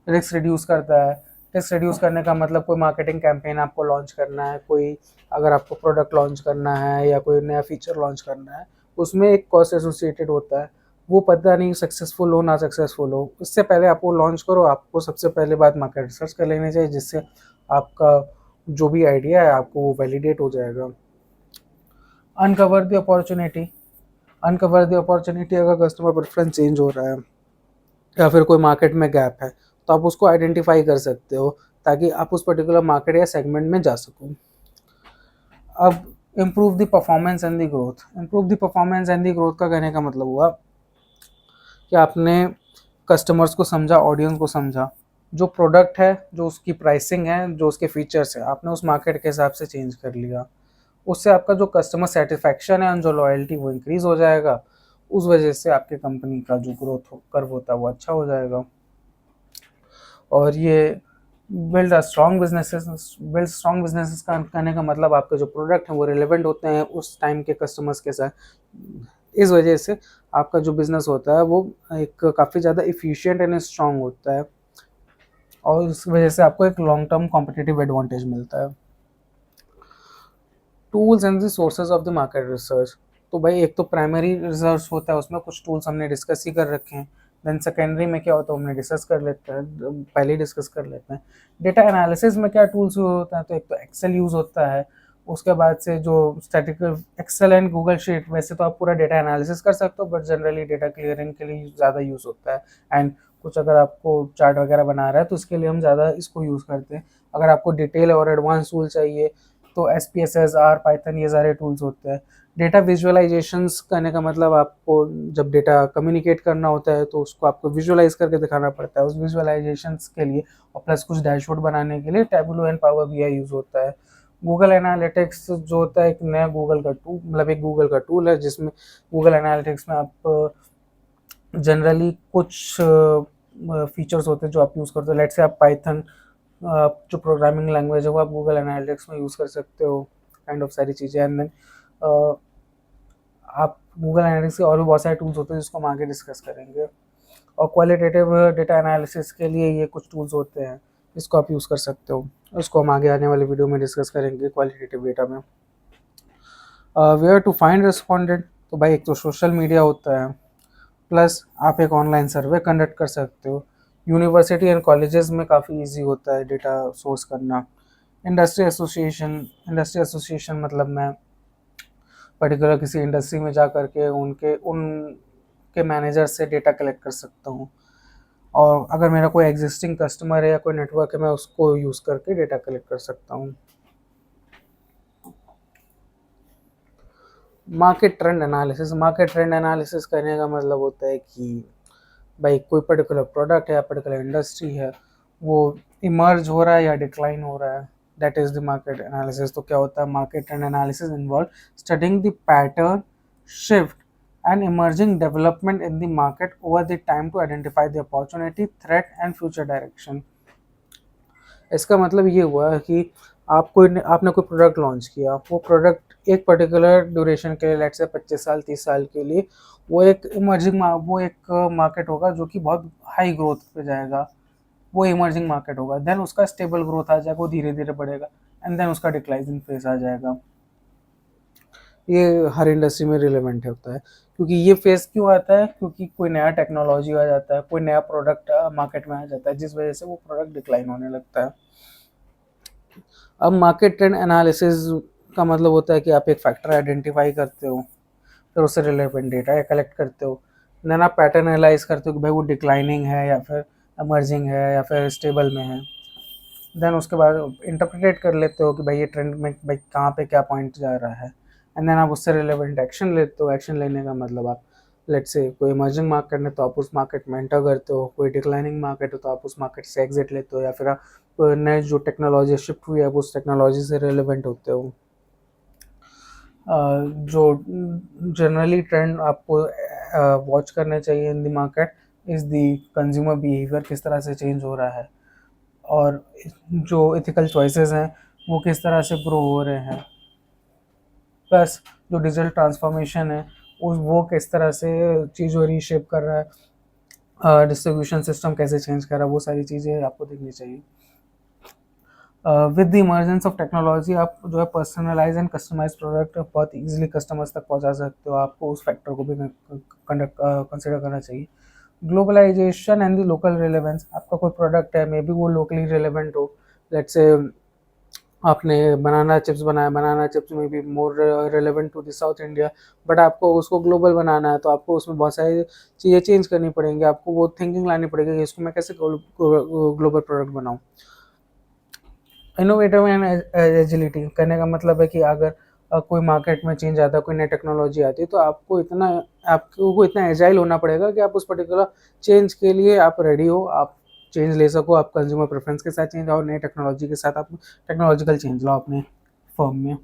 रिस्क रिड्यूस करता है। रिस्क रिड्यूस करने का मतलब कोई मार्केटिंग कैंपेन आपको लॉन्च करना है, कोई अगर आपको प्रोडक्ट लॉन्च करना है या कोई नया फीचर लॉन्च करना है, उसमें एक कॉस्ट एसोसिएटेड होता है। वो पता नहीं सक्सेसफुल हो ना सक्सेसफुल हो, उससे पहले आप वो लॉन्च करो, आपको सबसे पहले बात मार्केट रिसर्च कर लेनी चाहिए, जिससे आपका जो भी आइडिया है आपको वो वैलिडेट हो जाएगा। अनकवर द अपॉर्चुनिटी, अगर कस्टमर प्रेफरेंस चेंज हो रहा है या फिर कोई मार्केट में गैप है, तो आप उसको आइडेंटिफाई कर सकते हो ताकि आप उस पर्टिकुलर मार्केट या सेगमेंट में जा सको। अब improve the performance and the growth, का कहने का मतलब हुआ कि आपने कस्टमर्स को समझा, ऑडियंस को समझा, जो प्रोडक्ट है, जो उसकी प्राइसिंग है, जो उसके फीचर्स है, आपने उस मार्केट के हिसाब से चेंज कर लिया। उससे आपका जो कस्टमर सेटिस्फैक्शन है और जो लॉयल्टी वो इंक्रीज हो जाएगा। उस वजह से आपके कंपनी का जो ग्रोथ कर्व होता है वो अच्छा हो जाएगा। और ये बिल्ड स्ट्रॉन्ग बिजनेसेस का करने का मतलब आपके जो प्रोडक्ट हैं वो रिलेवेंट होते हैं उस टाइम के कस्टमर्स के साथ। इस वजह से आपका जो बिजनेस होता है वो एक काफ़ी ज़्यादा इफिशिएंट एंड स्ट्रॉन्ग होता है, और इस वजह से आपको एक लॉन्ग टर्म कॉम्पिटिटिव एडवांटेज मिलता है। Tools and the sources of the market research. तो भाई एक तो प्राइमरी रिसर्च होता है, उसमें कुछ टूल्स हमने डिस्कस ही कर रखे हैं। देन सेकेंडरी में क्या होता है हमने डिस्कस कर लेते हैं, पहले ही डिस्कस कर लेते हैं। डेटा एनालिसिस में क्या टूल्स यूज होता है, तो एक तो एक्सेल यूज होता है। उसके बाद से जो statistical Excel and Google sheet, वैसे तो आप पूरा डेटा एनालिसिस कर सकते हो, बट जनरली डेटा क्लियरिंग के लिए ज़्यादा यूज़ होता है। एंड कुछ अगर आपको चार्ट वगैरह बना रहा है तो उसके लिए हम ज़्यादा इसको यूज़ करते हैं। अगर आपको डिटेल और एडवांस टूल चाहिए तो SPSS, R, पाइथन, ये सारे टूल्स होते हैं। डेटा विजुअलाइजेशंस करने का मतलब आपको जब डेटा कम्युनिकेट करना होता है तो उसको आपको विजुअलाइज करके दिखाना पड़ता है। उस विजुअलाइजेशंस के लिए और प्लस कुछ डैशबोर्ड बनाने के लिए Tableau and power BI use होता है। गूगल एनालिटिक्स जो होता है एक नया गूगल का टूल, मतलब एक गूगल का टूल है जिसमें गूगल एनालिटिक्स में आप जनरली कुछ फीचर्स होते हैं जो आप यूज़ करते हो। लेट्स से आप पाइथन, जो प्रोग्रामिंग लैंग्वेज है वो आप गूगल एनालिटिक्स में यूज़ कर सकते हो, काइंड ऑफ सारी चीज़ें। एंड देन आप गूगल एनालिटिक्स के और भी बहुत सारे टूल्स होते हैं जिसको हम आगे डिस्कस करेंगे। और क्वालिटेटिव डेटा एनालिसिस के लिए ये कुछ टूल्स होते हैं, इसको आप यूज़ कर सकते हो। उसको हम आगे आने वाले वीडियो में डिस्कस करेंगे क्वालिटेटिव डेटा में। वेयर टू फाइंड रिस्पॉन्डेंट, तो भाई एक तो सोशल मीडिया होता है, प्लस आप एक ऑनलाइन सर्वे कंडक्ट कर सकते हो। यूनिवर्सिटी एंड कॉलेजेस में काफ़ी इजी होता है डेटा सोर्स करना। इंडस्ट्री एसोसिएशन मतलब मैं पर्टिकुलर किसी इंडस्ट्री में जा करके उनके मैनेजर से डेटा कलेक्ट कर सकता हूँ। और अगर मेरा कोई एग्जिस्टिंग कस्टमर है या कोई नेटवर्क है, मैं उसको यूज़ करके डेटा कलेक्ट कर सकता हूँ। मार्केट ट्रेंड एनालिसिस करने का मतलब होता है कि भाई कोई पर्टिकुलर प्रोडक्ट है या पर्टिकुलर इंडस्ट्री है, वो इमर्ज हो रहा है या डिक्लाइन हो रहा है, that is the market analysis. तो क्या होता है, market trend analysis involve studying the pattern, shift and emerging development in the market over the time to identify the opportunity, threat and future direction। इसका मतलब ये हुआ कि आपने कोई प्रोडक्ट लॉन्च किया, वो प्रोडक्ट एक पर्टिकुलर ड्यूरेशन के लिए, लेट से 25 साल 30 साल के लिए, वो एक मार्केट होगा जो कि बहुत हाई ग्रोथ पे जाएगा, वो इमर्जिंग मार्केट होगा। देन उसका स्टेबल ग्रोथ आ जाएगा, वो धीरे धीरे बढ़ेगा, एंड देन उसका डिक्लाइनिंग फेज आ जाएगा। ये हर इंडस्ट्री में रिलेवेंट होता है। क्योंकि ये फेज क्यों आता है, क्योंकि कोई नया टेक्नोलॉजी आ जाता है, कोई नया प्रोडक्ट मार्केट में आ जाता है, जिस वजह से वो प्रोडक्ट डिक्लाइन होने लगता है। अब मार्केट ट्रेंड एनालिसिस का मतलब होता है कि आप एक फैक्टर आइडेंटिफाई करते हो, फिर उससे रिलेवेंट डेटा कलेक्ट करते हो, देन आप पैटर्न एनालाइज करते हो कि भाई वो डिक्लाइनिंग है या फिर एमर्जिंग है या फिर स्टेबल में है। देन उसके बाद इंटरप्रिटेट कर लेते हो कि भाई ये ट्रेंड में भाई कहाँ पे क्या पॉइंट जा रहा है, एंड देन आप उससे रिलेवेंट एक्शन लेते हो। एक्शन लेने का मतलब आप लेट्स से कोई इमर्जिंग मार्केट है तो आप उस मार्केट में एंटर करते हो, कोई डिक्लाइनिंग मार्केट है तो आप उस मार्केट से एग्जिट लेते हो, या फिर आप नए जो टेक्नोलॉजी शिफ्ट हुई है उस टेक्नोलॉजी से रिलेवेंट होते हो। जो जनरली ट्रेंड आपको वॉच करने चाहिए इन the market is the consumer behaviour, किस तरह से चेंज हो रहा है, और जो एथिकल चॉइसेस हैं वो किस तरह से ग्रो हो रहे हैं, प्लस जो डिजिटल ट्रांसफॉर्मेशन है वो किस तरह से चीज़ों रीशेप कर रहा है, डिस्ट्रीब्यूशन सिस्टम कैसे चेंज कर रहा है, वो सारी चीज़ें आपको देखनी चाहिए। With the emergence of technology आप जो है पर्सनलाइज एंड कस्टमाइज प्रोडक्ट बहुत इजीली कस्टमर्स तक पहुंचा सकते हो। आपको उस फैक्टर को भी कंसिडर करना चाहिए। Globalisation and the local relevance, आपका कोई प्रोडक्ट है, मे बी वो लोकली रिलेवेंट हो। लेट्स से आपने बनाना चिप्स बनाया, बनाना चिप्स में भी more relevant to the South India, but आपको उसको ग्लोबल बनाना है तो आपको उसमें बहुत सारी चीज़ें चेंज करनी पड़ेंगी, आपको वो थिंकिंग लानी पड़ेगी कि इसको मैं कैसे ग्लोबल प्रोडक्ट बनाऊँ। इनोवेटिव एंड एजिलिटी करने का मतलब है कि अगर कोई मार्केट में चेंज आता है, कोई नई टेक्नोलॉजी आती है, तो आपको इतना एजाइल होना पड़ेगा कि आप उस पर्टिकुलर चेंज के लिए आप रेडी हो, आप चेंज ले सको, आप कंज्यूमर प्रेफरेंस के साथ चेंज आओ, नई टेक्नोलॉजी के साथ आप टेक्नोलॉजिकल चेंज लाओ अपने फर्म में।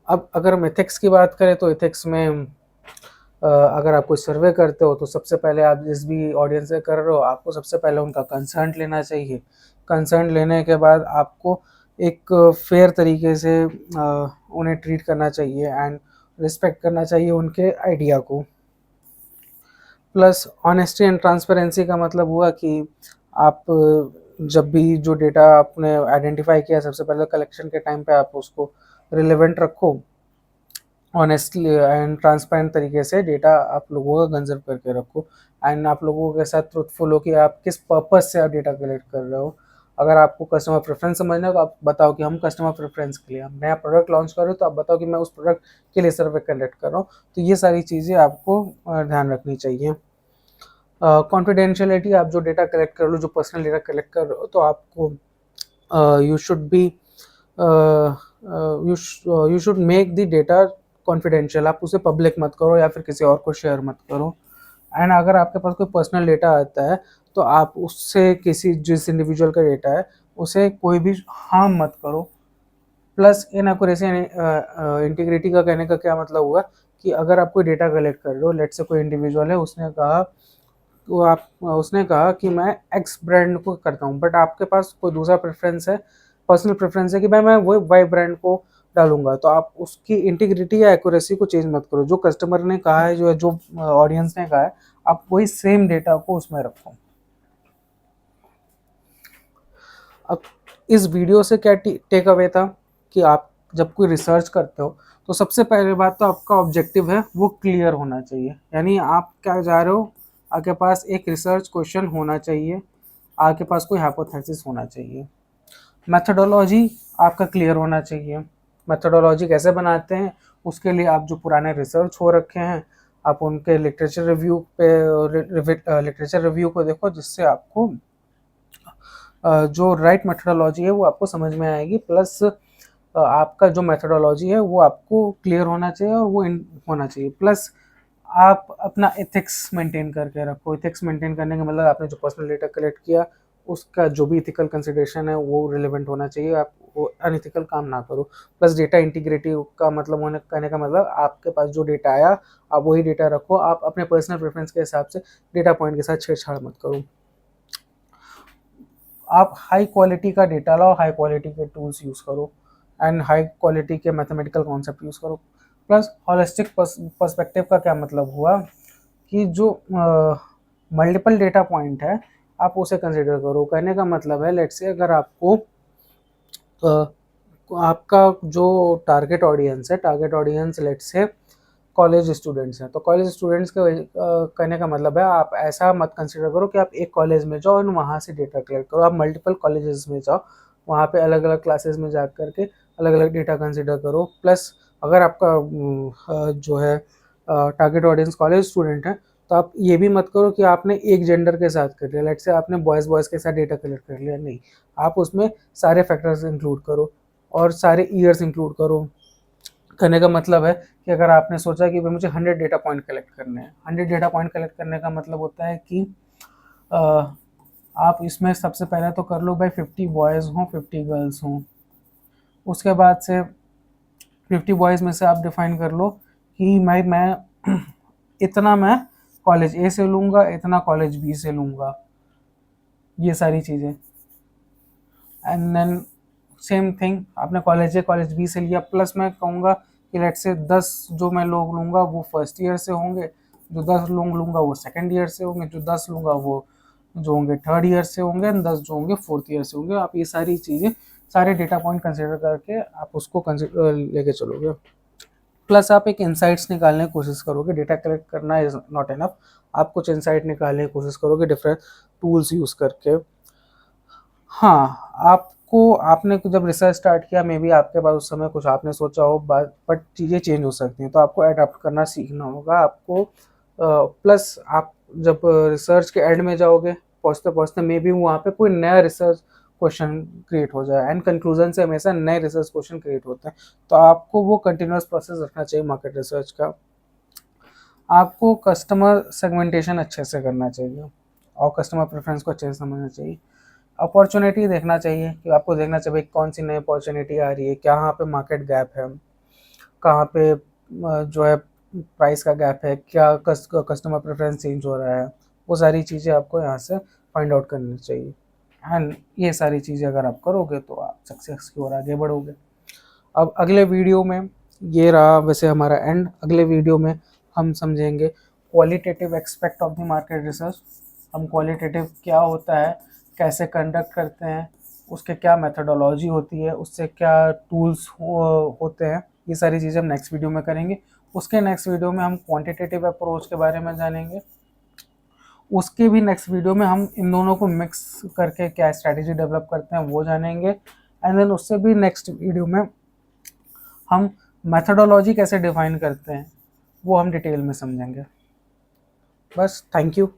अब अगर हम एथिक्स की बात करें तो एथिक्स में अगर आप कोई सर्वे करते हो तो सबसे पहले आप जिस भी ऑडियंस से कर रहे हो, आपको सबसे पहले उनका कंसर्न लेना चाहिए। कंसर्न लेने के बाद आपको एक फेयर तरीके से उन्हें ट्रीट करना चाहिए एंड रिस्पेक्ट करना चाहिए उनके आइडिया को। प्लस ऑनेस्टी एंड ट्रांसपेरेंसी का मतलब हुआ कि आप जब भी जो डेटा आपने आइडेंटिफाई किया, सबसे पहले कलेक्शन के टाइम पे आप उसको रिलेवेंट रखो, ऑनेस्टली एंड ट्रांसपेरेंट तरीके से डेटा आप लोगों का कंजर्व करके रखो, एंड आप लोगों के साथ ट्रुथफुल हो कि आप किस पर्पस से आप डेटा कलेक्ट कर रहे हो। अगर आपको कस्टमर प्रेफरेंस समझना है तो आप बताओ कि हम कस्टमर प्रेफरेंस के लिए हम नया प्रोडक्ट लॉन्च कर रहे हो, तो आप बताओ कि मैं उस प्रोडक्ट के लिए सर्वे कलेक्ट कर रहा हूँ। तो ये सारी चीज़ें आपको ध्यान रखनी चाहिए। कॉन्फिडेंशियलिटी, आप जो डेटा कलेक्ट कर लो, जो पर्सनल डेटा कलेक्ट कर रहे हो, तो आपको you should be you should make the data confidential, आप उसे पब्लिक मत करो या फिर किसी और को शेयर मत करो। एंड अगर आपके पास कोई पर्सनल डेटा आता है तो आप उससे जिस इंडिविजुअल का डेटा है उसे कोई भी हार्म मत करो। प्लस इनएक्यूरेसी इंटीग्रिटी का कहने का क्या मतलब हुआ कि अगर आप कोई डेटा कलेक्ट कर रहे हो, लेट से कोई इंडिविजुअल है, उसने कहा कि मैं एक्स ब्रांड को करता हूँ, बट आपके पास कोई दूसरा प्रेफरेंस है, पर्सनल प्रेफरेंस है कि भाई मैं वो वाई ब्रांड को डालूंगा, तो आप उसकी इंटीग्रिटी या एक्यूरेसी को चेंज मत करो। जो कस्टमर ने कहा है, जो ऑडियंस ने कहा है, आप वही सेम डेटा को उसमें रखो। अब इस वीडियो से क्या टेक अवे था कि आप जब कोई रिसर्च करते हो तो सबसे पहले बात तो आपका ऑब्जेक्टिव है वो क्लियर होना चाहिए। यानी आप क्या जा रहे हो, आपके पास एक रिसर्च क्वेश्चन होना चाहिए, आपके पास कोई हाइपोथेसिस होना चाहिए। मेथोडोलॉजी आपका क्लियर होना चाहिए। मेथोडोलॉजी कैसे बनाते हैं, उसके लिए आप जो पुराने रिसर्च हो रखे हैं, आप उनके लिटरेचर रिव्यू लिटरेचर रिव्यू को देखो, जिससे आपको जो राइट मेथोडोलॉजी है वो आपको समझ में आएगी। प्लस आपका जो मेथोडोलॉजी है वो आपको क्लियर होना चाहिए और वो होना चाहिए। प्लस आप अपना एथिक्स मेंटेन करके रखो। एथिक्स मेंटेन करने का मतलब आपने जो पर्सनल डेटा कलेक्ट किया उसका जो भी इथिकल कंसिडरेशन है वो रिलेवेंट होना चाहिए, आप वो अनइथिकल काम ना करो। प्लस डेटा इंटीग्रिटी का मतलब होने कहने का मतलब आपके पास जो डेटा आया आप वही डेटा रखो, आप अपने पर्सनल प्रेफरेंस के हिसाब से डेटा पॉइंट के साथ छेड़छाड़ मत करो। आप हाई क्वालिटी का डेटा लाओ, हाई क्वालिटी के टूल्स यूज़ करो एंड हाई क्वालिटी के मैथमेटिकल कॉन्सेप्ट यूज़ करो। प्लस हॉलिस्टिक पर्सपेक्टिव का क्या मतलब हुआ कि जो मल्टीपल डेटा पॉइंट है आप उसे कंसिडर करो। कहने का मतलब है, लेट्स से अगर आपको आपका जो टारगेट ऑडियंस है, target audience let's say college students हैं, तो कॉलेज स्टूडेंट्स के कहने का मतलब है आप ऐसा मत कंसिडर करो कि आप एक कॉलेज में जाओ और वहाँ से डेटा कलेक्ट करो। आप मल्टीपल कॉलेजेस में जाओ, वहाँ पे अलग अलग क्लासेस में जा करके अलग अलग डेटा कंसिडर करो। प्लस अगर आपका जो है टारगेट ऑडियंस कॉलेज स्टूडेंट है, तो आप ये भी मत करो कि आपने एक जेंडर के साथ कर लिया, लेट से आपने बॉयज़ के साथ डेटा कलेक्ट कर लिया। नहीं, आप उसमें सारे फैक्टर्स इंक्लूड करो और सारे ईयर्स इंक्लूड करो। करने का मतलब है कि अगर आपने सोचा कि भाई मुझे 100 डेटा पॉइंट कलेक्ट करने हैं, 100 डेटा पॉइंट कलेक्ट करने का मतलब होता है कि आप इसमें सबसे पहले तो कर लो भाई 50 बॉयज़ हों 50 गर्ल्स हों। उसके बाद से 50 बॉयज़ में से आप डिफाइन कर लो कि मैं इतना मैं कॉलेज ए से लूँगा, इतना कॉलेज बी से लूँगा, ये सारी चीज़ें। एंड देन सेम थिंग आपने कॉलेज ए कॉलेज बी से लिया, प्लस मैं कहूँगा कि लेट से 10 जो मैं लोग लूँगा वो फर्स्ट ईयर से होंगे, जो 10 लोग लूँगा वो सेकंड ईयर से होंगे, जो 10 लूँगा वो जो होंगे थर्ड ईयर से होंगे, 10 जो होंगे फोर्थ ईयर से होंगे। आप ये सारी चीज़ें, सारे डेटा पॉइंट कंसिडर करके आप उसको लेके चलोगे। प्लस आप एक इंसाइट्स निकालने की कोशिश करोगे। डेटा कलेक्ट करना इज नॉट इनफ, आप कुछ इंसाइट निकालने की कोशिश करोगे डिफरेंट टूल्स यूज़ करके। हाँ, आपको आपने जब रिसर्च स्टार्ट किया, मे बी आपके पास उस समय कुछ आपने सोचा हो, बट चीज़ें चेंज हो सकती हैं, तो आपको अडॉप्ट करना सीखना होगा आपको। प्लस आप जब रिसर्च के एंड में जाओगे, पहुँचते पहुँचते मे बी वहाँ पे कोई नया रिसर्च क्वेश्चन क्रिएट हो जाए, एंड कंक्लूजन से हमेशा नए रिसर्च क्वेश्चन क्रिएट होते हैं। तो आपको वो कंटिन्यूस प्रोसेस रखना चाहिए मार्केट रिसर्च का। आपको कस्टमर सेगमेंटेशन अच्छे से करना चाहिए और कस्टमर प्रेफरेंस को अच्छे से समझना चाहिए। अपॉर्चुनिटी देखना चाहिए कि आपको देखना चाहिए कौन सी नई अपॉर्चुनिटी आ रही है, कहाँ पे मार्केट गैप है, कहाँ पे जो है प्राइस का गैप है, क्या कस्टमर प्रेफरेंस चेंज हो रहा है। वो सारी चीज़ें आपको यहाँ से फाइंड आउट करनी चाहिए। एंड ये सारी चीज़ें अगर आप करोगे तो आप सक्सेस की ओर आगे बढ़ोगे। अब अगले वीडियो में, ये रहा वैसे हमारा एंड, अगले वीडियो में हम समझेंगे qualitative aspect of the market research. हम क्वालिटेटिव क्या होता है, कैसे कंडक्ट करते हैं, उसके क्या मेथोडोलॉजी होती है, उससे क्या टूल्स होते हैं, ये सारी चीज़ें हम नेक्स्ट वीडियो में करेंगे। उसके नेक्स्ट वीडियो में हम क्वांटिटेटिव अप्रोच के बारे में जानेंगे। उसके भी नेक्स्ट वीडियो में हम इन दोनों को मिक्स करके क्या स्ट्रैटेजी डेवलप करते हैं वो जानेंगे। एंड देन उससे भी नेक्स्ट वीडियो में हम मेथोडोलॉजी कैसे डिफाइन करते हैं वो हम डिटेल में समझेंगे। बस, थैंक यू।